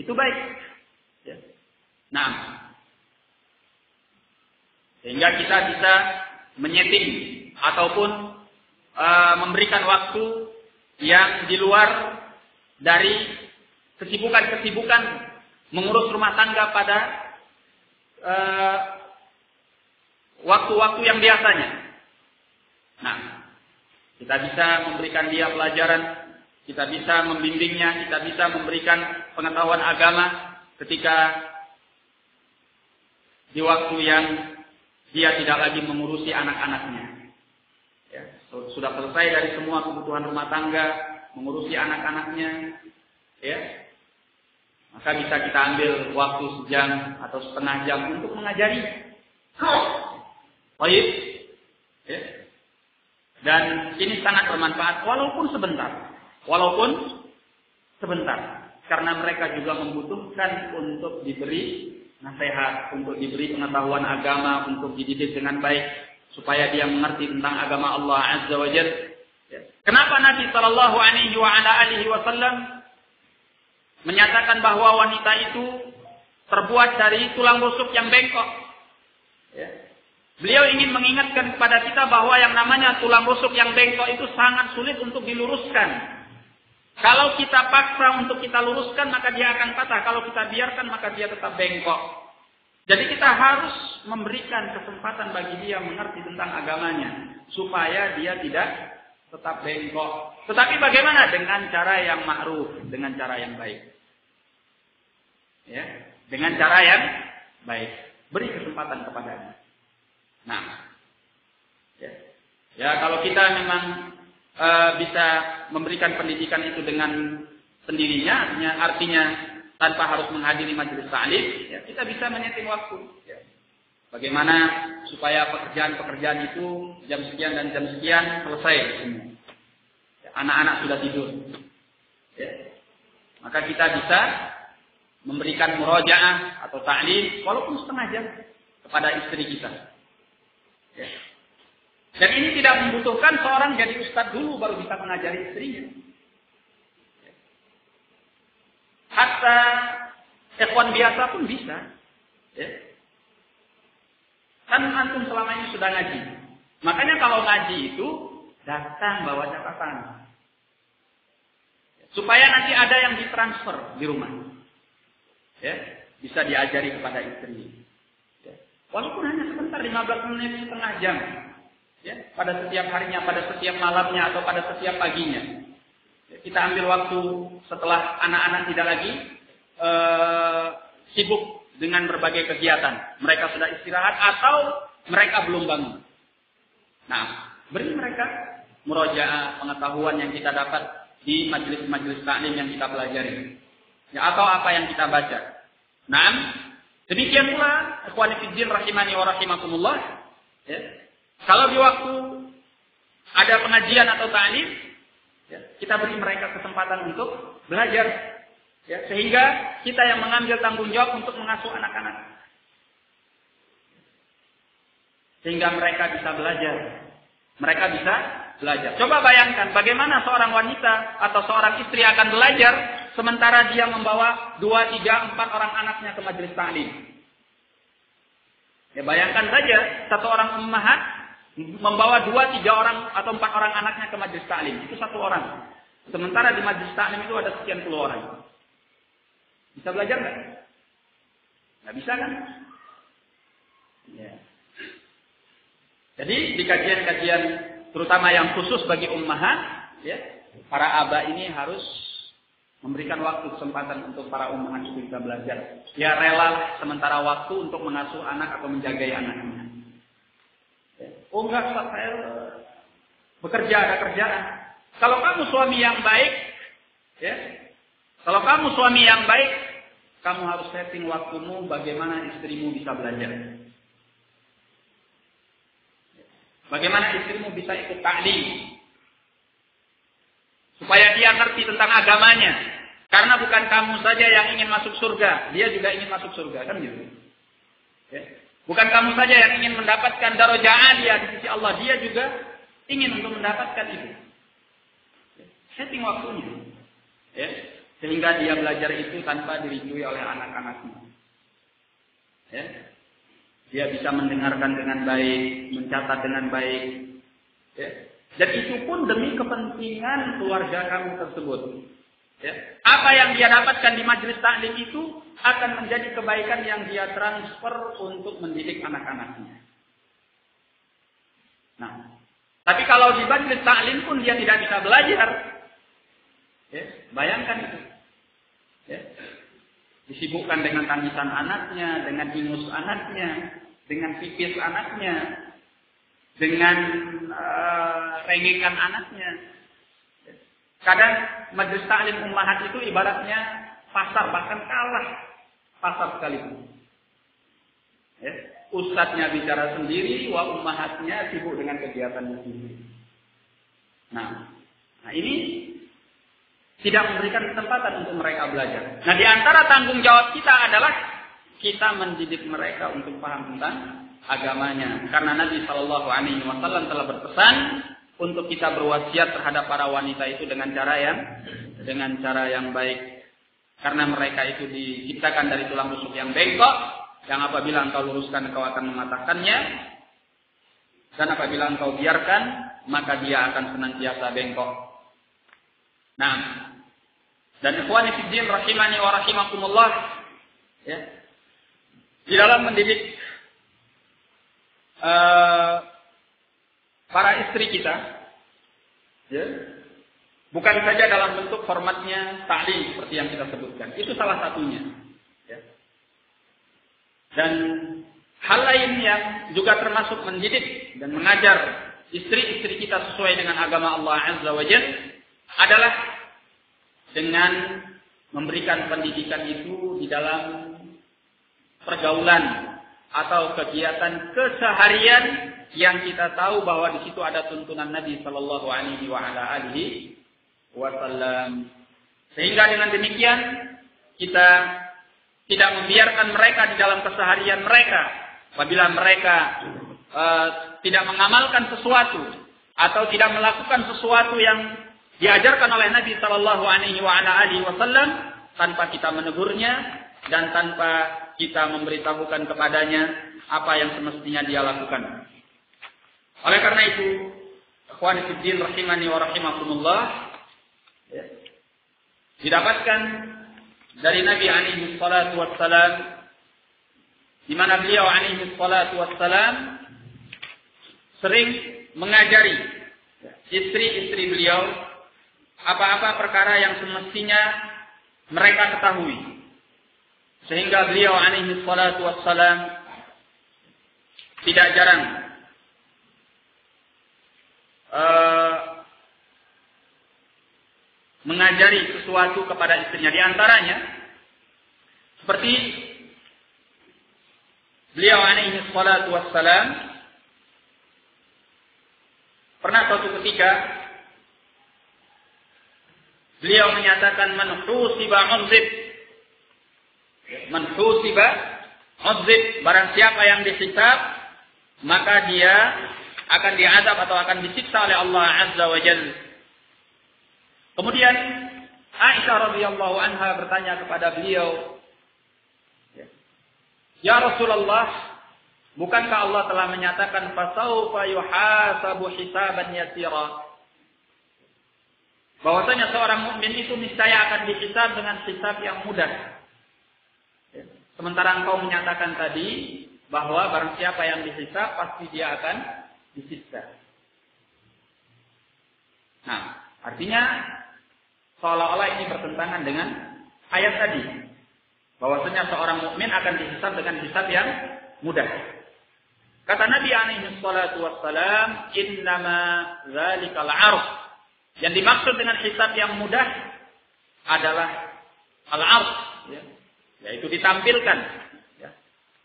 itu baik. Ya. Nah, sehingga kita bisa menyeting ataupun memberikan waktu yang di luar dari kesibukan-kesibukan mengurus rumah tangga pada waktu-waktu yang biasanya. Nah, kita bisa memberikan dia pelajaran, kita bisa membimbingnya, kita bisa memberikan pengetahuan agama ketika di waktu yang dia tidak lagi mengurusi anak-anaknya. Ya, sudah selesai dari semua kebutuhan rumah tangga, mengurusi anak-anaknya, ya, maka bisa kita ambil waktu sejam atau setengah jam untuk mengajari. Baik, ya. Dan ini sangat bermanfaat walaupun sebentar, karena mereka juga membutuhkan untuk diberi nasihat, untuk diberi pengetahuan agama, untuk dididik dengan baik supaya dia mengerti tentang agama Allah Azza wa Jalla. Kenapa Nabi sallallahu alaihi wasallam menyatakan bahwa wanita itu terbuat dari tulang rusuk yang bengkok? Ya. Beliau ingin mengingatkan kepada kita bahwa yang namanya tulang rusuk yang bengkok itu sangat sulit untuk diluruskan. Kalau kita paksa untuk kita luruskan, maka dia akan patah. Kalau kita biarkan, maka dia tetap bengkok. Jadi kita harus memberikan kesempatan bagi dia mengerti tentang agamanya, supaya dia tidak tetap bengkok. Tetapi bagaimana? Dengan cara yang ma'ruf, dengan cara yang baik. Ya, dengan cara yang baik. Beri kesempatan kepadanya. Nah, ya kalau kita memang bisa memberikan pendidikan itu dengan sendirinya, artinya tanpa harus menghadiri majelis ta'lim, ya, kita bisa menyeting waktu. Ya. Bagaimana supaya pekerjaan-pekerjaan itu jam sekian dan jam sekian selesai semua. Anak-anak sudah tidur. Ya. Maka kita bisa memberikan murojaah atau ta'lim walaupun setengah jam kepada istri kita. Ya. Dan ini tidak membutuhkan seorang jadi ustadz dulu baru bisa mengajari istrinya. Ya. Hatta ikhwan biasa pun bisa. Ya. Kan antum selama ini sudah ngaji. Makanya kalau ngaji itu datang bawa catatan. Supaya nanti ada yang ditransfer di rumah. Ya, bisa diajari kepada istri. Ya. Walaupun hanya sebentar 15 menit setengah jam. Ya, pada setiap harinya, pada setiap malamnya atau pada setiap paginya. Ya, kita ambil waktu setelah anak-anak tidak lagi sibuk dengan berbagai kegiatan. Mereka sudah istirahat atau mereka belum bangun. Nah, beri mereka murojaah pengetahuan yang kita dapat di majelis-majelis taklim yang kita pelajari. Ya, atau apa yang kita baca. Nah, demikian pula ikhwani fiddin rahimani wa rahimakumullah. Ya. Kalau di waktu ada pengajian atau taklim, ya, kita beri mereka kesempatan untuk belajar. Ya, sehingga kita yang mengambil tanggung jawab untuk mengasuh anak-anak. Sehingga mereka bisa belajar. Mereka bisa belajar. Coba bayangkan bagaimana seorang wanita atau seorang istri akan belajar sementara dia membawa 2, 3, 4 orang anaknya ke majelis taklim. Ya, bayangkan saja satu orang ummahat membawa 2, 3 orang atau 4 orang anaknya ke majelis taklim. Itu satu orang. Sementara di majelis taklim itu ada sekian puluh orang. Bisa belajar nggak? Nggak bisa kan? Ya. Jadi di kajian-kajian terutama yang khusus bagi ummahat, ya, para aba ini harus memberikan waktu kesempatan untuk para ummahat itu bisa belajar. Ya rela sementara waktu untuk mengasuh anak atau menjagai anaknya. Ya. Oh enggak, saya bekerja, ada kerjaan. Kalau kamu suami yang baik, ya. Kalau kamu suami yang baik, kamu harus setting waktumu bagaimana istrimu bisa belajar. Bagaimana istrimu bisa ikut taklim. Supaya dia ngerti tentang agamanya. Karena bukan kamu saja yang ingin masuk surga, dia juga ingin masuk surga, kan gitu. Ya. Bukan kamu saja yang ingin mendapatkan darajah aliyah di sisi Allah, dia juga ingin untuk mendapatkan itu. Ya. Setting waktunya. Ya. Sehingga dia belajar itu tanpa direstui oleh anak-anaknya. Ya. Dia bisa mendengarkan dengan baik, mencatat dengan baik. Ya. Dan itu pun demi kepentingan keluarga kamu tersebut. Ya. Apa yang dia dapatkan di majelis taklim itu akan menjadi kebaikan yang dia transfer untuk mendidik anak-anaknya. Nah, tapi kalau di majelis taklim pun dia tidak bisa belajar. Ya. Bayangkan itu. Ya. Disibukkan dengan tangisan anaknya, dengan ingus anaknya, dengan pipis anaknya, dengan rengekan anaknya. Kadang majelis taklim ummahat itu ibaratnya pasar, bahkan kalah pasar sekalipun. Ya. Ustadznya bicara sendiri, wa ummahatnya sibuk dengan kegiatannya sendiri. Nah ini tidak memberikan kesempatan untuk mereka belajar. Nah, di antara tanggung jawab kita adalah kita mendidik mereka untuk paham tentang agamanya. Karena Nabi Shallallahu Alaihi Wasallam telah berpesan untuk kita berwasiat terhadap para wanita itu dengan cara yang baik. Karena mereka itu diciptakan dari tulang rusuk yang bengkok, yang apabila engkau luruskan engkau akan mematahkannya, dan apabila engkau biarkan maka dia akan senantiasa bengkok. Nah, dan ikhwani fiddin rahimani wa rahimakumullah, ya, di dalam mendidik para istri kita, ya, bukan saja dalam bentuk formatnya taklim seperti yang kita sebutkan, itu salah satunya. Ya. Dan hal lain yang juga termasuk mendidik dan mengajar istri-istri kita sesuai dengan agama Allah Azza wa Jalla adalah dengan memberikan pendidikan itu di dalam pergaulan atau kegiatan keseharian yang kita tahu bahwa di situ ada tuntunan Nabi sallallahu alaihi wasallam. Sehingga dengan demikian kita tidak membiarkan mereka di dalam keseharian mereka. Apabila mereka tidak mengamalkan sesuatu atau tidak melakukan sesuatu yang diajarkan oleh Nabi sallallahu alaihi wasallam tanpa kita menegurnya dan tanpa kita memberitahukan kepadanya apa yang semestinya dia lakukan. Oleh karena itu, ikhwani fiddin rahimani wa rahimakumullah, didapatkan dari Nabi alaihi salatu wassalam, di mana beliau alaihi salatu wassalam sering mengajari istri-istri beliau apa-apa perkara yang semestinya mereka ketahui. Sehingga beliau alaihi salatu wassalam tidak jarang mengajari sesuatu kepada istrinya. Di antaranya seperti beliau alaihi salatu wassalam pernah suatu ketika beliau menyatakan man husiba uzib, barang siapa yang dihisab maka dia akan diazab atau akan disiksa oleh Allah azza wa jalla. Kemudian Aisyah radhiyallahu anha bertanya kepada beliau, ya Rasulullah, bukankah Allah telah menyatakan fasaufa yuhasabu hisaban yasira, bahwasanya seorang mukmin itu niscaya akan dihisab dengan hisab yang mudah. Sementara engkau menyatakan tadi bahwa barang siapa yang dihisab pasti dia akan disiksa. Nah, artinya seolah-olah ini bertentangan dengan ayat tadi, bahwasanya seorang mukmin akan dihisab dengan hisab yang mudah. Kata Nabi alaihi salatu wassalam, innama dzalikal 'ardh. Yang dimaksud dengan hisab yang mudah adalah al-'ardh, yaitu ditampilkan,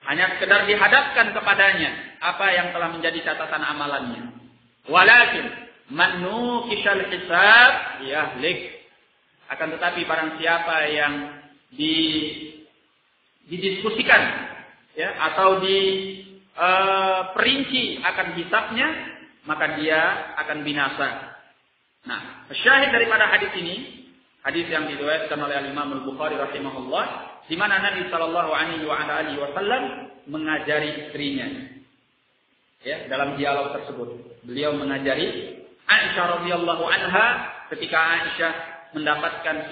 hanya sekedar dihadapkan kepadanya apa yang telah menjadi catatan amalannya. Walakin man nuqishal hisab yahlik. Akan tetapi barang siapa yang didiskusikan atau diperinci akan hisabnya, maka dia akan binasa. Nah, syahid daripada hadis ini, hadis yang diriwayatkan oleh Imam Al-Bukhari rahimahullah, di mana Nabi sallallahu alaihi wasallam mengajari istrinya. Dalam dialog tersebut, beliau mengajari Aisyah radhiyallahu anha ketika Aisyah mendapatkan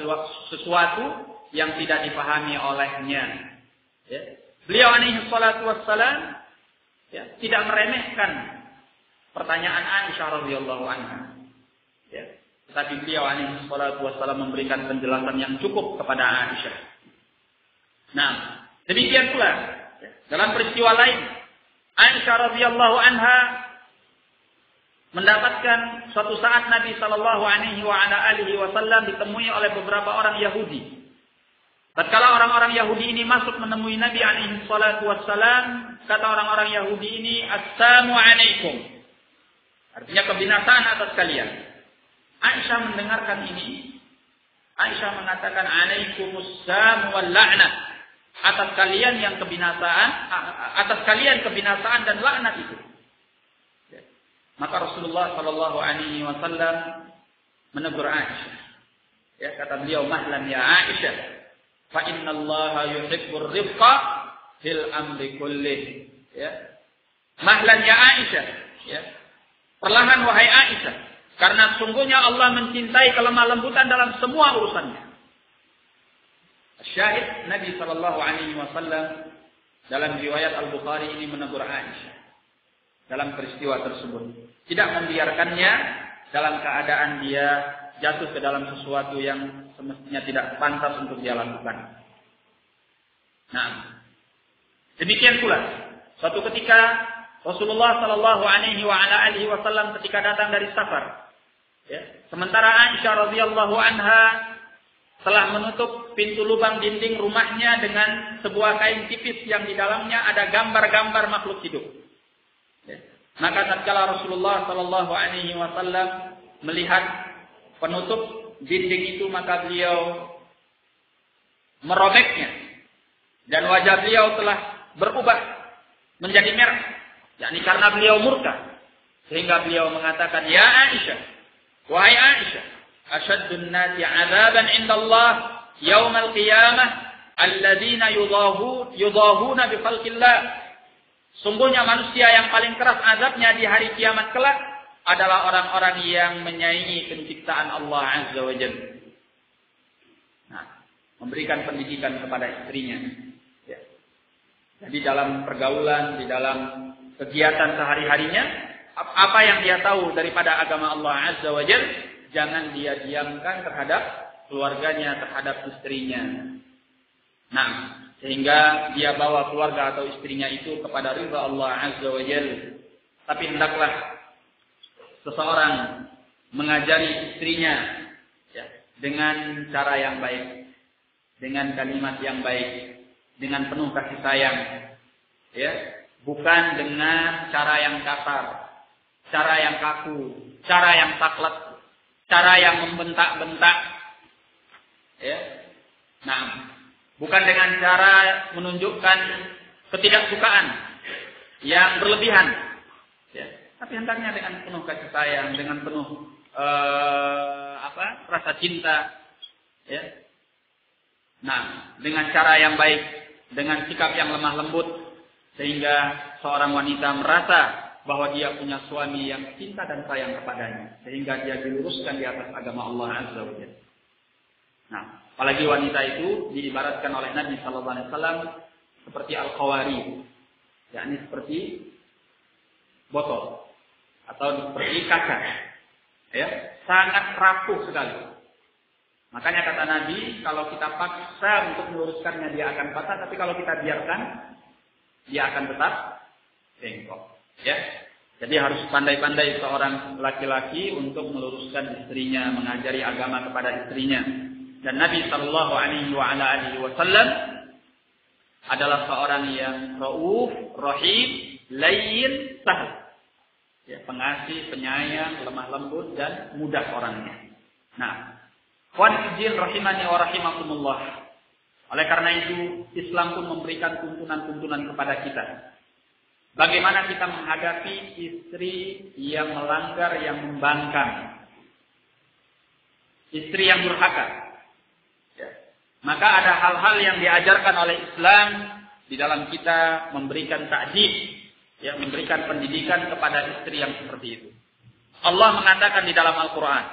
sesuatu yang tidak dipahami olehnya. Beliau alaihi salatu wassalam tidak meremehkan pertanyaan Aisyah radhiyallahu anha. Tetapi beliau alaihi salatu wassalam memberikan penjelasan yang cukup kepada Aisyah. Nah, demikian pula dalam peristiwa lain, Aisyah radhiyallahu anha mendapatkan suatu saat Nabi sallallahu alaihi wasallam ditemui oleh beberapa orang Yahudi. Tatkala orang-orang Yahudi ini masuk menemui Nabi alaihi salatu wassalam, kata orang-orang Yahudi ini, "Assalamu alaikum." Artinya kebinasaan atas kalian. Aisyah mendengarkan ini. Aisyah mengatakan, "Alaikumussalam wal la'nah." Atas kalian yang kebinasaan, atas kalian kebinasaan dan laknat itu. Maka Rasulullah sallallahu alaihi wasallam menegur Aisyah. Kata beliau, "Mahlan ya Aisyah, fa innallaha yuhibbur rifqa fil amri kullih." Mahlan ya Aisyah, perlahan wahai Aisyah, karena sungguhnya Allah mencintai kelemah lembutan dalam semua urusannya. Syahid Nabi sallallahu alaihi wasallam dalam riwayat Al-Bukhari ini menegur Aisyah dalam peristiwa tersebut, tidak membiarkannya dalam keadaan dia jatuh ke dalam sesuatu yang semestinya tidak pantas untuk dia lakukan. Nah, demikian pula suatu ketika Rasulullah sallallahu alaihi wasallam ketika datang dari safar, sementara Aisyah radhiyallahu anha telah menutup pintu lubang dinding rumahnya dengan sebuah kain tipis yang di dalamnya ada gambar-gambar makhluk hidup. Ya. Maka tatkala Rasulullah Shallallahu Alaihi Wasallam melihat penutup dinding itu, maka beliau merobeknya dan wajah beliau telah berubah menjadi merah, yakni karena beliau murka, sehingga beliau mengatakan, ya Aisyah, wahai Aisyah, asyaddun nasi 'adzaban 'inda Allah yaumal qiyamah alladzina yudahuna bi khalqillah. Sungguhnya manusia yang paling keras azabnya di hari kiamat kelak adalah orang-orang yang menyaingi penciptaan Allah Azza wa Jalla. Nah, memberikan pendidikan kepada istrinya. Ya. Jadi dalam pergaulan, di dalam kegiatan sehari-harinya, apa yang dia tahu daripada agama Allah Azza wa Jalla, jangan dia diamkan terhadap keluarganya, terhadap istrinya. Nah, sehingga dia bawa keluarga atau istrinya itu kepada ridha Allah Azza wa Jalla. Tapi hendaklah seseorang mengajari istrinya ya, dengan cara yang baik, dengan kalimat yang baik, dengan penuh kasih sayang, ya, bukan dengan cara yang kasar, cara yang kaku, cara yang taklek, cara yang membentak-bentak, ya. Nah, bukan dengan cara menunjukkan ketidaksukaan yang berlebihan. Ya. Tapi hendaknya dengan penuh kasih sayang, dengan penuh rasa cinta. Ya. Nah, dengan cara yang baik, dengan sikap yang lemah lembut, sehingga seorang wanita merasa bahwa dia punya suami yang cinta dan sayang kepadanya, sehingga dia diluruskan di atas agama Allah Azza wa Jalla. Nah, apalagi wanita itu diibaratkan oleh Nabi Sallallahu Alaihi Wasallam seperti al-khawari, yakni seperti botol atau seperti kaca, ya, sangat rapuh sekali. Makanya kata Nabi, kalau kita paksa untuk meluruskannya dia akan patah, tapi kalau kita biarkan dia akan tetap bengkok. Ya, jadi harus pandai-pandai seorang laki-laki untuk meluruskan istrinya, mengajari agama kepada istrinya. Dan Nabi Sallallahu Alaihi Wasallam adalah seorang yang rauf, rahim, layyin, sahal. Ya, pengasih, penyayang, lemah lembut dan mudah orangnya. Nah, ikhwan fillah rahimani wa rahimakumullah. Oleh karena itu, Islam pun memberikan tuntunan-tuntunan kepada kita. Bagaimana kita menghadapi istri yang melanggar, yang membangkang, istri yang durhaka. Ya. Maka ada hal-hal yang diajarkan oleh Islam di dalam kita memberikan ta'dib, ya, memberikan pendidikan kepada istri yang seperti itu. Allah mengatakan di dalam Al-Quran,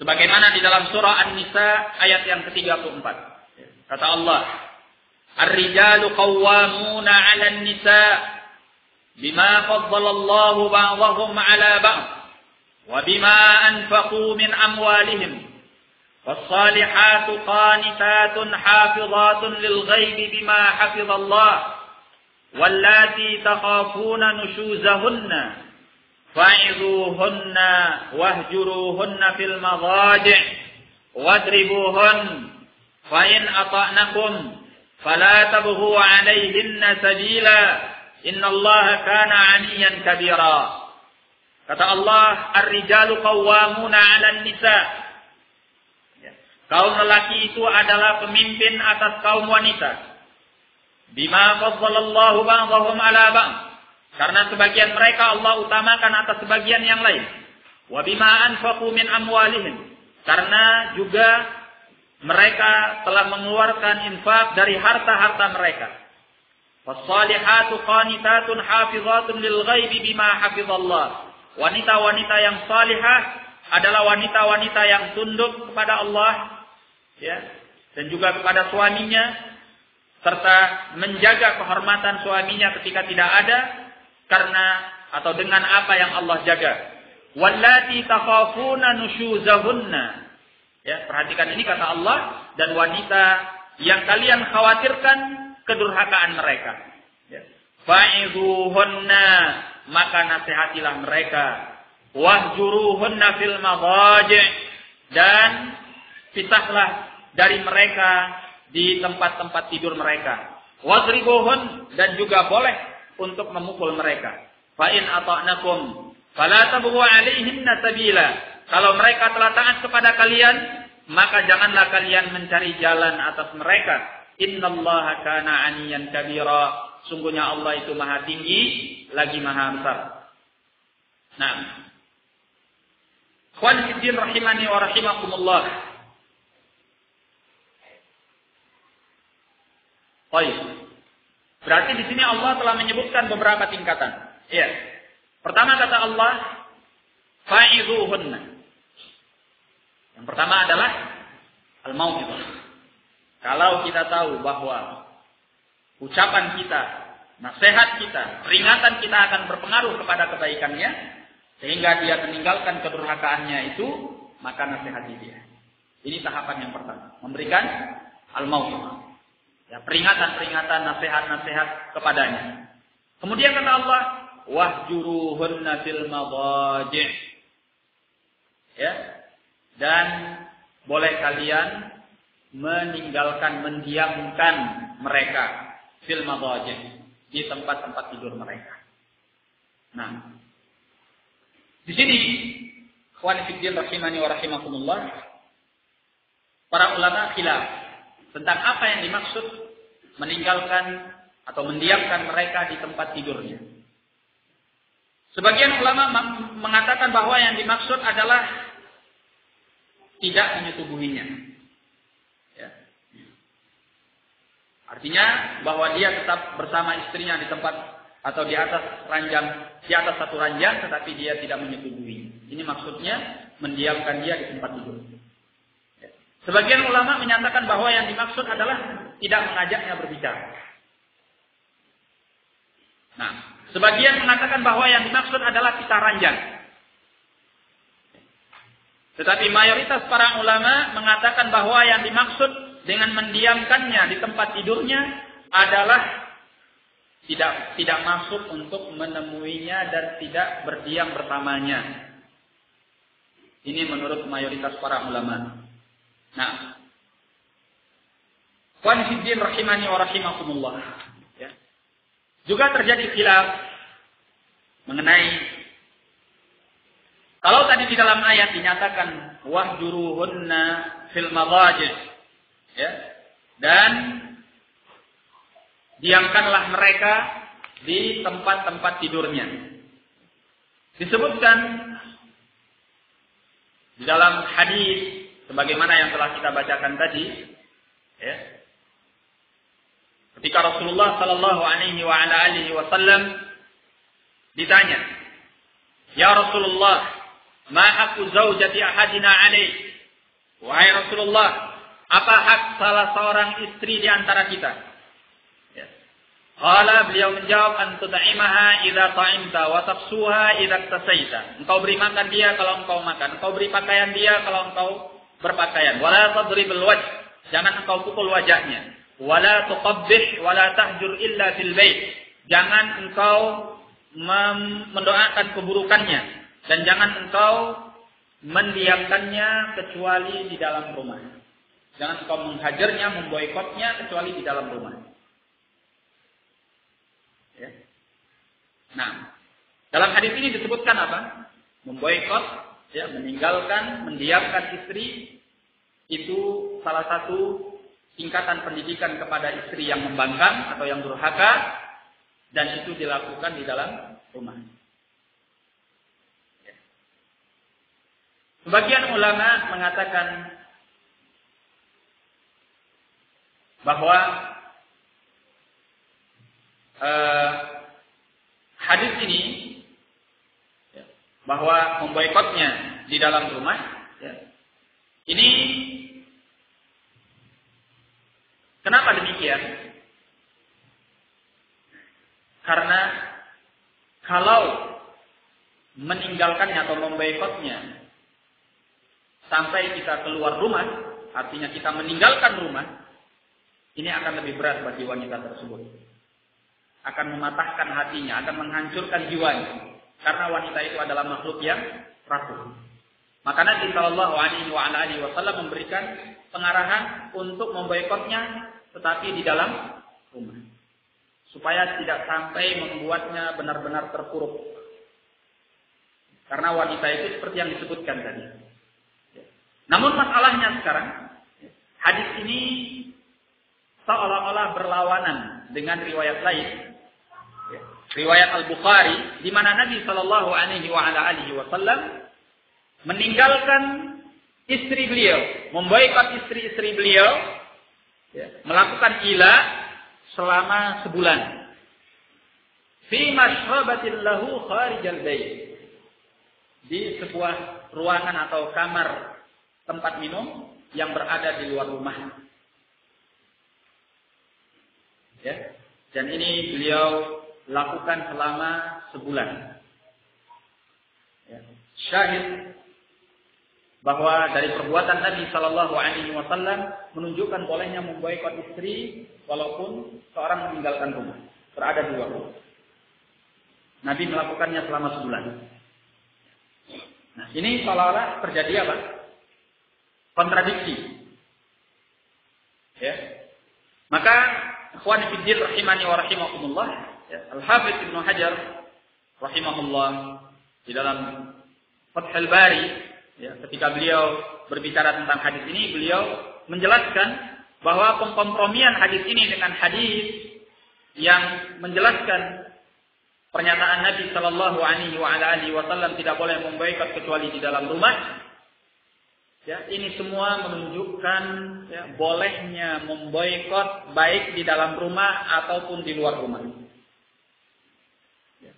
sebagaimana di dalam surah An-Nisa ayat yang ke-34. Kata Allah, Ar-rijalu qawwamuna 'alan nisa bima faddalallahu ba'dahum 'ala ba'd wa bima anfaqu min amwalihim. Was-salihatu qanitatun hafizatun lil ghaibi bima hafizallahu. Wallati takhafuna nushuzahunna fa'idhuhunna wahjuruhunna fil madhaji' wadribuhun fa in ata'nakum fala tabghu 'alayhinna sabila innallaha kana 'aliyan kabira. Kata Allah, ar-rijalu qawwamuna 'alan nisa. Kaum lelaki itu adalah pemimpin atas kaum wanita. Bima faddalallahu ba'dahum 'ala ba'd. Karena sebagian mereka Allah utamakan atas sebagian yang lain. Wa bima anfaqu min amwalihim. Karena juga mereka telah mengeluarkan infak dari harta-harta mereka. Was-salihatu qanitatun hafizatun lil ghaibi bima hafizallah. Wanita-wanita yang salihah adalah wanita-wanita yang tunduk kepada Allah, ya, dan juga kepada suaminya, serta menjaga kehormatan suaminya ketika tidak ada karena atau dengan apa yang Allah jaga. Wallati takhafuna nushuzahunna. Ya, perhatikan ini kata Allah, dan wanita yang kalian khawatirkan kedurhakaan mereka. Ya. Fa'idhuhunna, maka nasihatilah mereka. Wahjuruhunna fil madhaji', dan pisahlah dari mereka di tempat-tempat tidur mereka. Wadribuhun, dan juga boleh untuk memukul mereka. Fa in ata'nakum fala tabghu 'alaihinna sabila. Kalau mereka telah taat kepada kalian, maka janganlah kalian mencari jalan atas mereka. Innallaha kana 'aliyan kabira. Sungguhnya Allah itu maha tinggi lagi maha besar. Nah, ikhwan fillah rahimani wa rahimakumullah. Baik. Berarti di sini Allah telah menyebutkan beberapa tingkatan. Iya. Pertama kata Allah, fa'idhuhunna. Yang pertama adalah al-mau'izah. Kalau kita tahu bahwa ucapan kita, nasihat kita, peringatan kita akan berpengaruh kepada kebaikannya, sehingga dia meninggalkan kedurhakaannya itu, maka nasihati dia. Ini tahapan yang pertama. Memberikan al-mau'izah. Ya, peringatan-peringatan, nasihat-nasihat kepadanya. Kemudian kata Allah, wahjuruhunna fil madaji'. Ya. Dan boleh kalian meninggalkan, mendiamkan mereka fil madaji', di tempat-tempat tidur mereka. Nah, di sini ikhwan fillah rahimani wa rahimakumullah, para ulama khilaf tentang apa yang dimaksud meninggalkan atau mendiamkan mereka di tempat tidurnya. Sebagian ulama mengatakan bahwa yang dimaksud adalah tidak menyetubuhinya. Ya. Artinya bahwa dia tetap bersama istrinya di tempat atau di atas ranjang, di atas satu ranjang, tetapi dia tidak menyetubuhi. Ini maksudnya mendiamkan dia di tempat tidur. Sebagian ulama menyatakan bahwa yang dimaksud adalah tidak mengajaknya berbicara. Nah, sebagian mengatakan bahwa yang dimaksud adalah pisah ranjang. Tetapi mayoritas para ulama mengatakan bahwa yang dimaksud dengan mendiamkannya di tempat tidurnya adalah tidak masuk untuk menemuinya dan tidak berdiam bersamanya. Ini menurut mayoritas para ulama. Nah, ikhwan fillah rahimani wa rahimakumullah. Ya. Juga terjadi khilaf mengenai, kalau tadi di dalam ayat dinyatakan wahjuruhunna fil madaji', ya, dan diamkanlah mereka di tempat-tempat tidurnya. Disebutkan di dalam hadis sebagaimana yang telah kita bacakan tadi, ya. Ketika Rasulullah sallallahu alaihi wa ala alihi wasallam ditanya, "Ya Rasulullah, ma haqqu zaujati ahadina alaih?" Wahai Rasulullah, apa hak salah seorang istri di antara kita? Ya. Qala, beliau menjawab, an tud'imaha idza ta'imta wa tafsuha idza tasaita. Engkau beri makan dia kalau engkau makan, engkau beri pakaian dia kalau engkau berpakaian. Wala tadribul wajh, jangan engkau pukul wajahnya. Wala tuqabbih wala tahjur illa fil bait, jangan engkau mendoakan keburukannya dan jangan engkau mendiamkannya kecuali di dalam rumah. Jangan engkau menghajarnya, memboikotnya kecuali di dalam rumah. Ya. Nah, dalam hadis ini disebutkan apa? Memboikot, ya, meninggalkan, mendiamkan istri, itu salah satu tingkatan pendidikan kepada istri yang membangkang atau yang durhaka, dan itu dilakukan di dalam rumah. Ya. Sebagian ulama mengatakan bahwa hadis ini, ya, bahwa memboikotnya di dalam rumah, ya, ini kenapa demikian? Karena kalau meninggalkannya atau memboikotnya sampai kita keluar rumah, artinya kita meninggalkan rumah, ini akan lebih berat bagi wanita tersebut. Akan mematahkan hatinya, akan menghancurkan jiwanya. Karena wanita itu adalah makhluk yang rapuh. Maka Nabi Shallallahu Alaihi Wasallam memberikan pengarahan untuk memboikotnya, tetapi di dalam rumah, supaya tidak sampai membuatnya benar-benar terpuruk. Karena wanita itu seperti yang disebutkan tadi. Namun masalahnya sekarang, hadis ini seolah-olah berlawanan dengan riwayat lain. Riwayat Al-Bukhari, di mana Nabi Shallallahu Alaihi Wasallam meninggalkan istri beliau, memboikot istri-istri beliau, melakukan ila selama sebulan. Fi mashrabatin lahu kharijal bait. Di sebuah ruangan atau kamar tempat minum yang berada di luar rumah. Ya. Dan ini beliau lakukan selama sebulan. Ya. Syahid bahwa dari perbuatan Nabi Shallallahu Alaihi Wasallam menunjukkan bolehnya memboikot istri walaupun seorang meninggalkan rumah, berada di luar rumah. Nabi melakukannya selama sebulan. Nah, ini seolah-olah terjadi apa? Kontradiksi. Ya. Maka ikhwan fillah rahimani wa rahimakumullah, ya, Al-Hafidz Ibnu Hajar rahimahullah di dalam Fathul Bari, ya, ketika beliau berbicara tentang hadis ini, beliau menjelaskan bahwa pengkompromian hadis ini dengan hadis yang menjelaskan pernyataan Nabi Shallallahu Alaihi Wasallam tidak boleh memboikot kecuali di dalam rumah. Ya, ini semua menunjukkan ya, bolehnya memboikot baik di dalam rumah ataupun di luar rumah. Ya.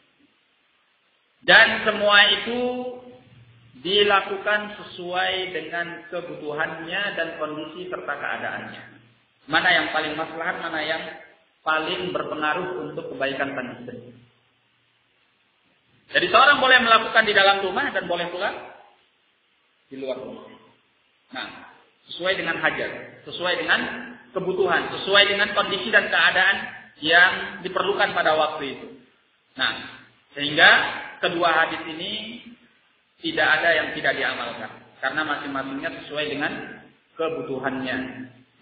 Dan semua itu dilakukan sesuai dengan kebutuhannya dan kondisi serta keadaannya. Mana yang paling maslahat, mana yang paling berpengaruh untuk kebaikan sang istri. Jadi seorang boleh melakukan di dalam rumah dan boleh pula di luar rumah. Nah, sesuai dengan hajat, sesuai dengan kebutuhan, sesuai dengan kondisi dan keadaan yang diperlukan pada waktu itu. Nah, sehingga kedua hadis ini tidak ada yang tidak diamalkan, karena masing-masingnya sesuai dengan kebutuhannya.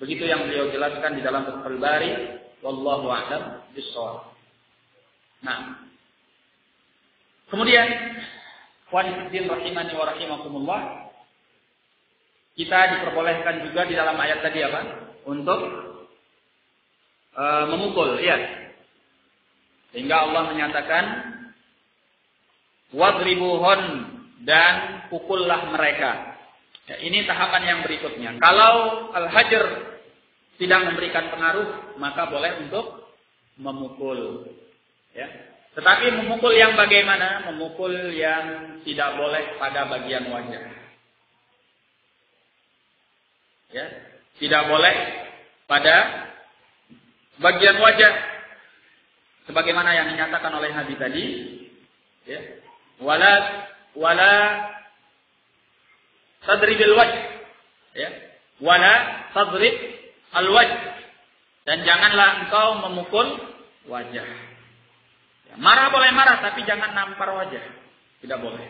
Begitu yang beliau jelaskan di dalam Fathul Bari, wallahu a'lam bishawab. Nah, kemudian qanitin rahimani wa rahimakumullah, kita diperbolehkan juga di dalam ayat tadi apa? Untuk memukul, ya. Sehingga Allah menyatakan wadribuhun, dan pukullah mereka. Ya, ini tahapan yang berikutnya. Kalau al-hajar tidak memberikan pengaruh, maka boleh untuk memukul. Ya. Tetapi memukul yang bagaimana? Memukul yang tidak boleh pada bagian wajah. Ya, tidak boleh pada bagian wajah. Sebagaimana yang dinyatakan oleh Nabi tadi, ya. Wala tadribil wajh, ya. Wala tadrib al-wajh, dan janganlah engkau memukul wajah. Ya, marah boleh marah, tapi jangan nampar wajah, tidak boleh.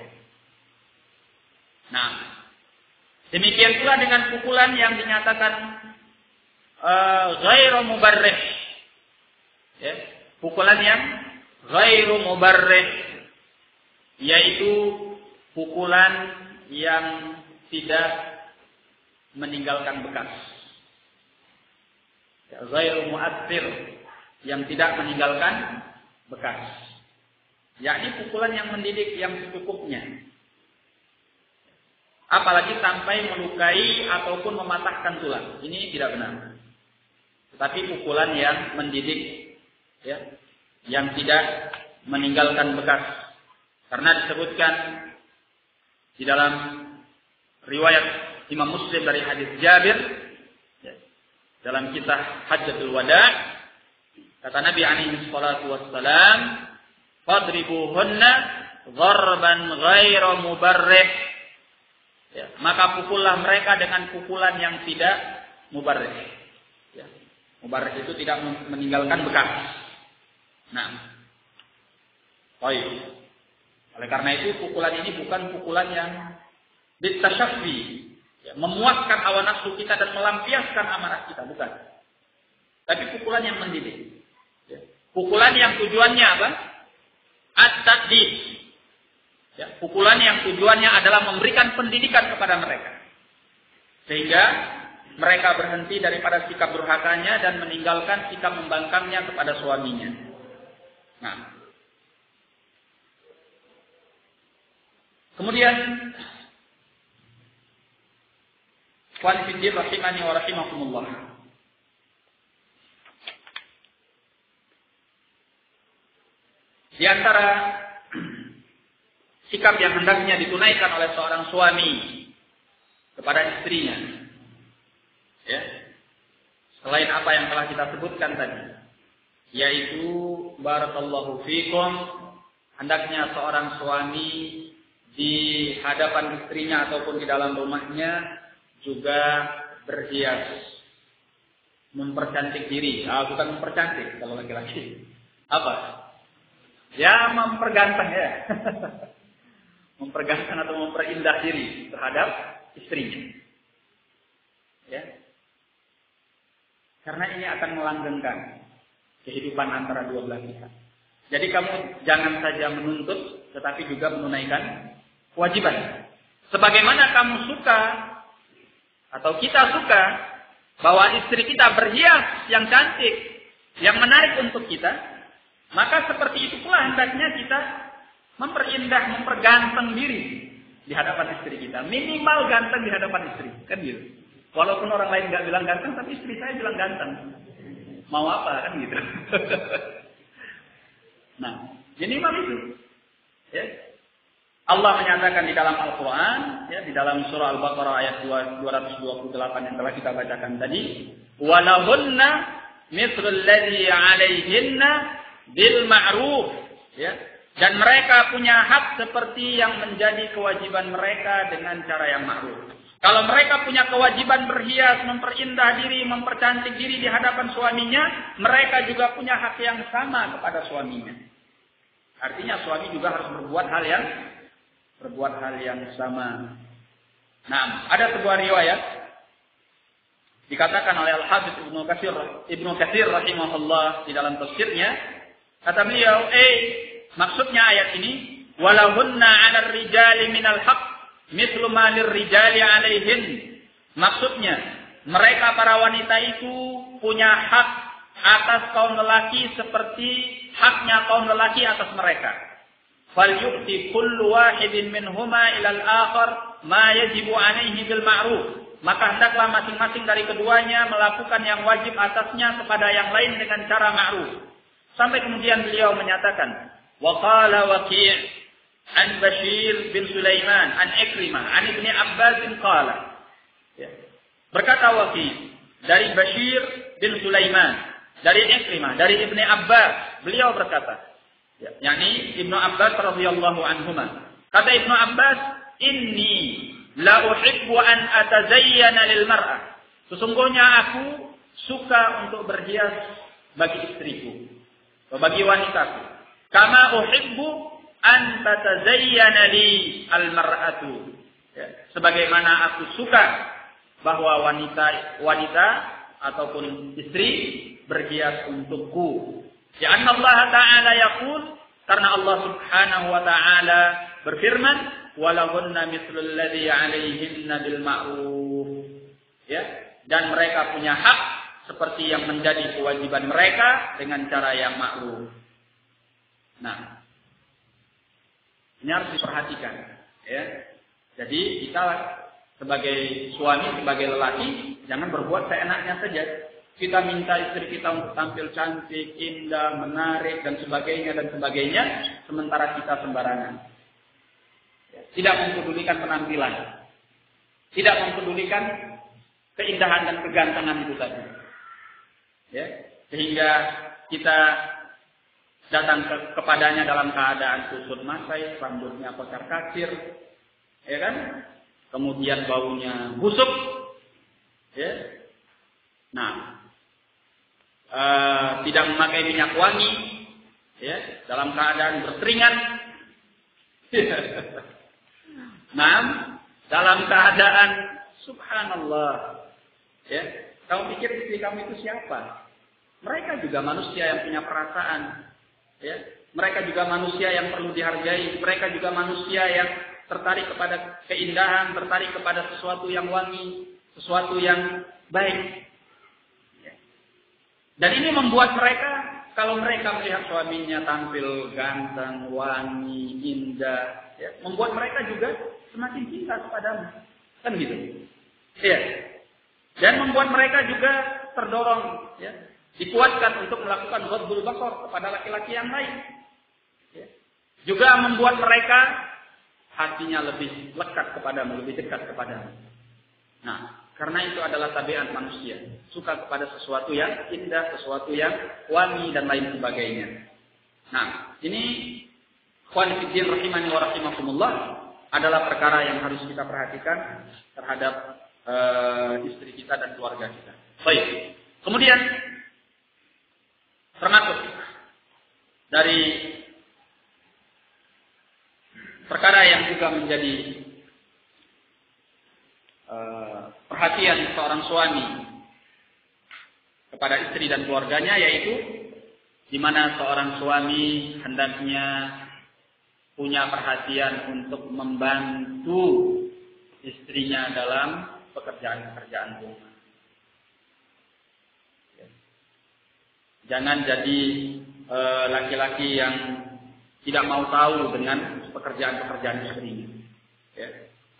Nah, demikian pula dengan pukulan yang dinyatakan ghairu mubarrih, ya, pukulan yang ghairu mubarrih, yaitu pukulan yang tidak meninggalkan bekas. Ya, ghairu mu'athir, yang tidak meninggalkan bekas. Yakni pukulan yang mendidik yang secukupnya. Apalagi sampai melukai ataupun mematahkan tulang. Ini tidak benar. Tetapi pukulan yang mendidik, ya, yang tidak meninggalkan bekas. Karena disebutkan di dalam riwayat Imam Muslim dari hadis Jabir, ya, dalam kisah Hajjatul Wada', kata Nabi alaihi salatu wassalam, fadribuhunna dharban ghairu mubarrih. Ya, maka pukullah mereka dengan pukulan yang tidak mubarrih. Ya, mubarrih itu tidak meninggalkan bekas. Nah, baik. Oleh karena itu pukulan ini bukan pukulan yang Bitasyafi, ya, memuaskan hawa nafsu kita dan melampiaskan amarah kita, bukan. Tapi pukulan yang mendidik. Ya. Pukulan yang tujuannya apa? At-tadbir. Ya, pukulan yang tujuannya adalah memberikan pendidikan kepada mereka. Sehingga mereka berhenti daripada sikap durhakanya dan meninggalkan sikap membangkangnya kepada suaminya. Nah. Kemudian ikhwan fillah rahimani wa rahimakumullah. Di antara sikap yang hendaknya ditunaikan oleh seorang suami kepada istrinya, ya, selain apa yang telah kita sebutkan tadi, yaitu barakallahu fikum, hendaknya seorang suami di hadapan istrinya ataupun di dalam rumahnya juga berhias, mempercantik diri. Bukan mempercantik kalau laki-laki. Apa? Ya, memperganteng ya. Memperganteng atau memperindah diri terhadap istrinya. Ya. Karena ini akan melanggengkan kehidupan antara dua belah pihak. Jadi kamu jangan saja menuntut, tetapi juga menunaikan kewajiban. Sebagaimana kamu suka atau kita suka bahwa istri kita berhias yang cantik, yang menarik untuk kita, maka seperti itu pula hendaknya kita memperindah, memperganteng diri di hadapan istri kita. Minimal ganteng di hadapan istri, kan gitu. Walaupun orang lain nggak bilang ganteng, tapi istri saya bilang ganteng. Mau apa kan gitu. Nah, minimal itu. Ya. Allah menyatakan di dalam Al-Quran, ya, di dalam surah Al-Baqarah ayat 228 yang telah kita bacakan tadi, walahunna mithlul ladzi 'alaihinna bil ma'ruf, ya. Dan mereka punya hak seperti yang menjadi kewajiban mereka dengan cara yang ma'ruf. Kalau mereka punya kewajiban berhias, memperindah diri, mempercantik diri di hadapan suaminya, mereka juga punya hak yang sama kepada suaminya. Artinya suami juga harus berbuat hal yang sama. Nah, ada sebuah riwayat dikatakan oleh Al-Hafidz Ibnu Katsir rahimahullah di dalam tafsirnya, kata beliau, maksudnya ayat ini, walahunna 'alal rijali minal haqq mithlu ma lirrijali 'alaihin. Maksudnya, mereka para wanita itu punya hak atas kaum lelaki seperti haknya kaum lelaki atas mereka. Falyu'ti kullu wahidin minhuma ilal akhar ma yajibu 'alaihi bil ma'ruf. Maka hendaklah masing-masing dari keduanya melakukan yang wajib atasnya kepada yang lain dengan cara ma'ruf. Sampai kemudian beliau menyatakan, wa qala Waqi' an Bashir bin Sulaiman an Ikrimah an Ibni Abbas qala. Ya. Berkata Waqi' dari Bashir bin Sulaiman, dari Ikrimah, dari Ibni Abbas, beliau berkata, ya, yakni Ibnu Abbas radhiyallahu anhuma. Kata Ibnu Abbas, inni la uhibbu an atazayyana lil mar'ah. Sesungguhnya aku suka untuk berhias bagi istriku, atau bagi wanitaku. Kama uhibbu an tatazayyana li al mar'atu. Ya, sebagaimana aku suka bahwa wanita ataupun istri berhias untukku. Ya, anna Allah Ta'ala yaqul, karena Allah Subhanahu wa Ta'ala berfirman, walahunna mithlul ladzi 'alaihinna bil ma'ruf. Ya, dan mereka punya hak seperti yang menjadi kewajiban mereka dengan cara yang ma'ruf. Nah, ini harus diperhatikan, ya. Jadi kita sebagai suami, sebagai lelaki, jangan berbuat seenaknya saja. Kita minta istri kita untuk tampil cantik, indah, menarik, dan sebagainya, sementara kita sembarangan. Tidak mempedulikan penampilan. Tidak mempedulikan keindahan dan kegantengan itu tadi. Ya, sehingga kita datang kepadanya dalam keadaan kusut masai, rambutnya kocar-kacir, ya kan? Kemudian baunya busuk, ya. Nah, tidak memakai minyak wangi, ya, dalam keadaan berseringan. Nah, dalam keadaan subhanallah. Ya, kamu pikir istri kamu itu siapa? Mereka juga manusia yang punya perasaan. Ya, mereka juga manusia yang perlu dihargai. Mereka juga manusia yang tertarik kepada keindahan, tertarik kepada sesuatu yang wangi, sesuatu yang baik. Ya. Dan ini membuat mereka, kalau mereka melihat suaminya tampil ganteng, wangi, indah, ya, membuat mereka juga semakin cinta kepadamu. Kan gitu. Ya. Dan membuat mereka juga terdorong, ya, dikuatkan untuk melakukan ghadbul basar kepada laki-laki yang lain. Ya. Juga membuat mereka hatinya lebih lekat kepadamu, lebih dekat kepadamu. Nah, karena itu adalah tabiat manusia, suka kepada sesuatu yang indah, sesuatu yang wangi dan lain sebagainya. Nah, ini ikhwan fillah rahimani wa rahimakumullah adalah perkara yang harus kita perhatikan terhadap istri kita dan keluarga kita. Baik. Kemudian termasuk dari perkara yang juga menjadi perhatian seorang suami kepada istri dan keluarganya, yaitu di mana seorang suami hendaknya punya perhatian untuk membantu istrinya dalam pekerjaan-pekerjaan rumah. Jangan jadi laki-laki yang tidak mau tahu dengan pekerjaan-pekerjaan istrinya. Ya.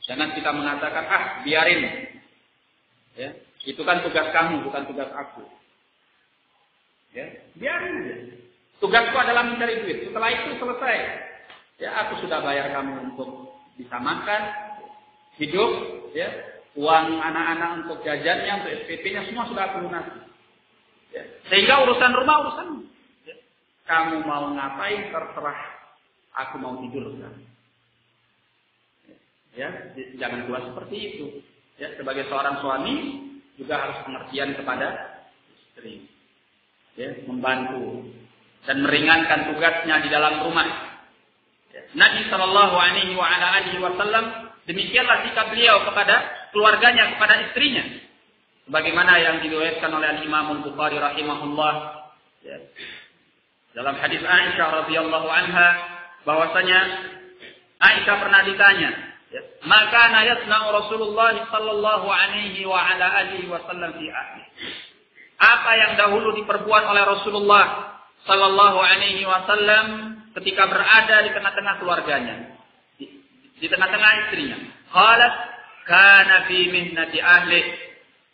Jangan kita mengatakan, biarin. Ya. Itu kan tugas kamu, bukan tugas aku. Ya. Biarin aja. Tugasku adalah mencari duit. Setelah itu selesai. Ya, aku sudah bayar kamu untuk bisa makan, hidup, ya. Uang anak-anak untuk jajannya, untuk SPP-nya semua sudah aku lunasi. Ya. Sehingga urusan rumah urusan. Ya. Kamu mau ngapain terserah. Aku mau tidur kan. Ya, jangan pula seperti itu. Ya, sebagai seorang suami juga harus pengertian kepada istri. Ya, membantu dan meringankan tugasnya di dalam rumah. Ya. Nabi Shallallahu Alaihi Wasallam demikianlah sikap beliau kepada keluarganya, kepada istrinya. Sebagaimana yang diriwayatkan oleh Imam Al-Bukhari rahimahullah. Ya. Dalam hadis Aisyah radhiyallahu anha, bahwasanya Aisyah pernah ditanya, maka yasna'u Rasulullah sallallahu alaihi wa ala alihi wasallam fi ahli. Apa yang dahulu diperbuat oleh Rasulullah sallallahu alaihi wasallam ketika berada di tengah-tengah keluarganya, di tengah-tengah istrinya. Qalat kana fi mihnati ahli.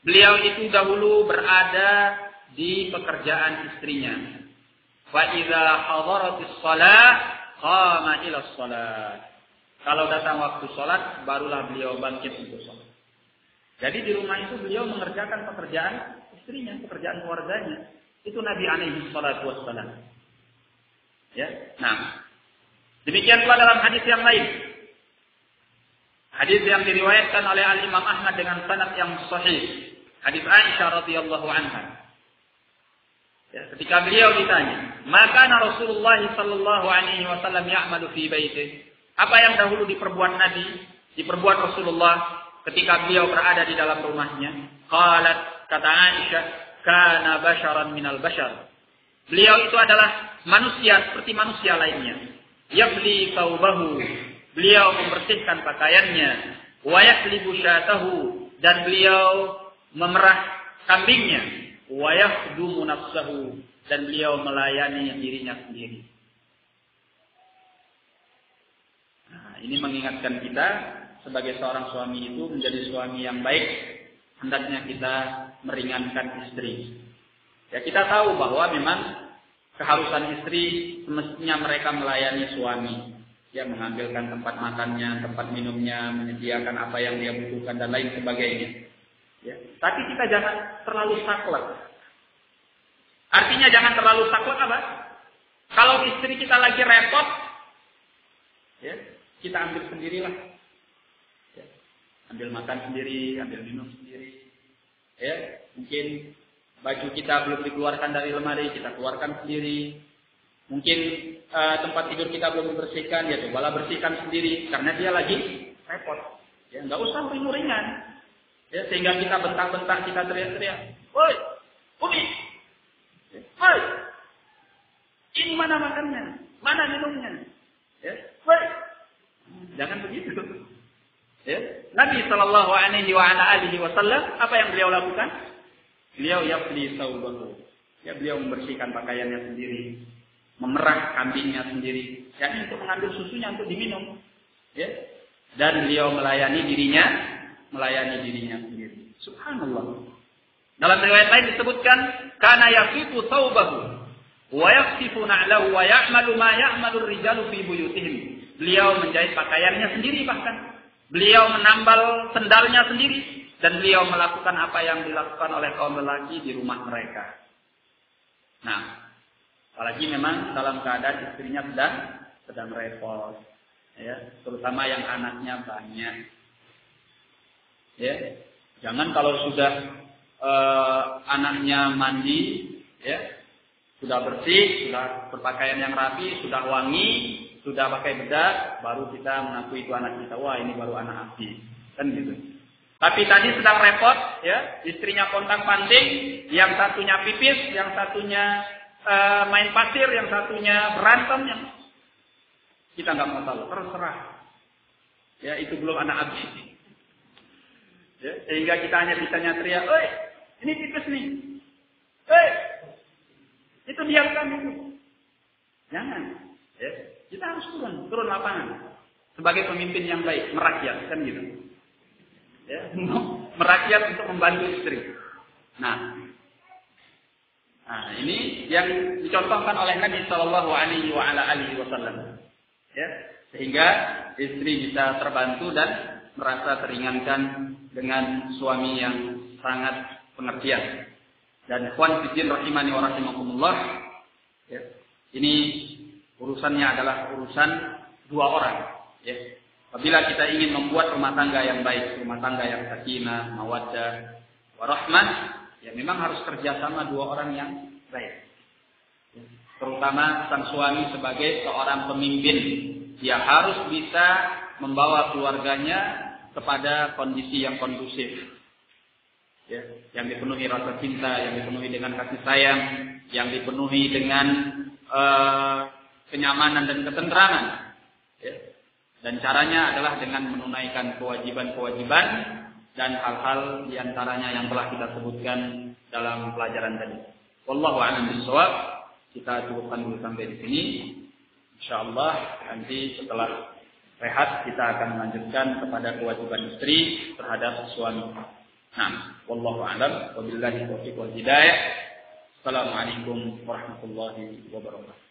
Beliau itu dahulu berada di pekerjaan istrinya. Fa idza hadaratis shalah qama ila shalah. Kalau datang waktu sholat, barulah beliau bangkit untuk sholat. Jadi di rumah itu beliau mengerjakan pekerjaan istrinya, pekerjaan keluarganya. Itu Nabi alaihi salatu wassalam. Ya. Nah, demikian pula dalam hadis yang lain. Hadis yang diriwayatkan oleh Al-Imam Ahmad dengan sanad yang sahih. Hadis Aisyah radhiyallahu anha. Ya, ketika beliau ditanya, maka Rasulullah sallallahu alaihi wasallam ya'malu fi baitihi. Apa yang dahulu diperbuat Nabi, diperbuat Rasulullah ketika beliau berada di dalam rumahnya? Qalat, kata Aisyah, kana basharan minal bashar. Beliau itu adalah manusia seperti manusia lainnya. Yabli thawbahu. Beliau membersihkan pakaiannya. Wa yahlibu syatahu. Dan beliau memerah kambingnya. Wa yakhdumu nafsahu. Dan beliau melayani dirinya sendiri. Ini mengingatkan kita sebagai seorang suami itu menjadi suami yang baik. Hendaknya kita meringankan istri. Ya, kita tahu bahwa memang keharusan istri semestinya mereka melayani suami. Ya, mengambilkan tempat makannya, tempat minumnya, menyediakan apa yang dia butuhkan dan lain sebagainya. Ya, tapi kita jangan terlalu saklek. Artinya jangan terlalu saklek apa? Kalau istri kita lagi repot, ya, kita ambil sendirilah. Ya. Ambil makan sendiri, ambil minum sendiri. Ya, mungkin baju kita belum dikeluarkan dari lemari, kita keluarkan sendiri. Mungkin tempat tidur kita belum dibersihkan, ya cobalah bersihkan sendiri karena dia lagi repot. Ya, enggak usah ringan. Ya, sehingga kita bentak-bentak, kita teriak-teriak. Woi, Umi. Woi. Ini mana makannya? Mana minumnya? Ya, woi. Jangan begitu. Ya. Nabi sallallahu alaihi wasallam apa yang beliau lakukan? Beliau yafli saubahu. Ya, beliau membersihkan pakaiannya sendiri, memerah kambingnya sendiri, yakni untuk mengambil susunya untuk diminum. Ya. Dan beliau melayani dirinya sendiri. Subhanallah. Dalam riwayat lain disebutkan kana yafitu thawbahu wa yaksifu na'lahu wa ya'malu ma ya'malu ar-rijalu fi buyutihim. Beliau menjahit pakaiannya sendiri bahkan. Beliau menambal sendalnya sendiri dan beliau melakukan apa yang dilakukan oleh kaum lelaki di rumah mereka. Nah, apalagi memang dalam keadaan istrinya sedang repot. Ya, terutama yang anaknya banyak. Ya, jangan kalau sudah anaknya mandi, ya, sudah bersih, sudah berpakaian yang rapi, sudah wangi, sudah pakai bedak, baru kita mengaku itu anak kita. Wah, ini baru anak Abi, kan gitu. Tapi tadi sedang repot, ya, istrinya pontang-panting, yang satunya pipis, yang satunya main pasir, yang satunya berantem, yang kita nggak mau tahu, terserah. Ya, itu belum anak Abi. Ya, sehingga kita hanya bisa teriak, "Oi, ini pipis nih. Hei, itu diamkan itu." Jangan. Ya, kita harus turun lapangan sebagai pemimpin yang baik, merakyat, kan gitu. Ya, merakyat untuk membantu istri. Nah, ini yang dicontohkan oleh Nabi Shallallahu Alaihi Wasallam. Ya, sehingga istri bisa terbantu dan merasa teringankan dengan suami yang sangat pengertian. Dan ikhwan fillah rahimani wa rahimakumullah, ya, ini urusannya adalah urusan dua orang. Ya. Apabila kita ingin membuat rumah tangga yang baik, rumah tangga yang sakinah, mawaddah, warahmah, ya memang harus kerjasama dua orang yang baik. Ya. Terutama sang suami sebagai seorang pemimpin, dia harus bisa membawa keluarganya kepada kondisi yang kondusif, ya, yang dipenuhi rasa cinta, yang dipenuhi dengan kasih sayang, yang dipenuhi dengan kenyamanan dan ketenteraman, ya. Dan caranya adalah dengan menunaikan kewajiban-kewajiban dan hal-hal diantaranya yang telah kita sebutkan dalam pelajaran tadi. Wallahu a'lam bishawab. Kita cukupkan dulu sampai di sini. Insyaallah nanti setelah rehat kita akan melanjutkan kepada kewajiban istri terhadap suami. Nah, wallahu a'lam. Wabillahi taufiq wal hidayah. Assalamualaikum warahmatullahi wabarakatuh.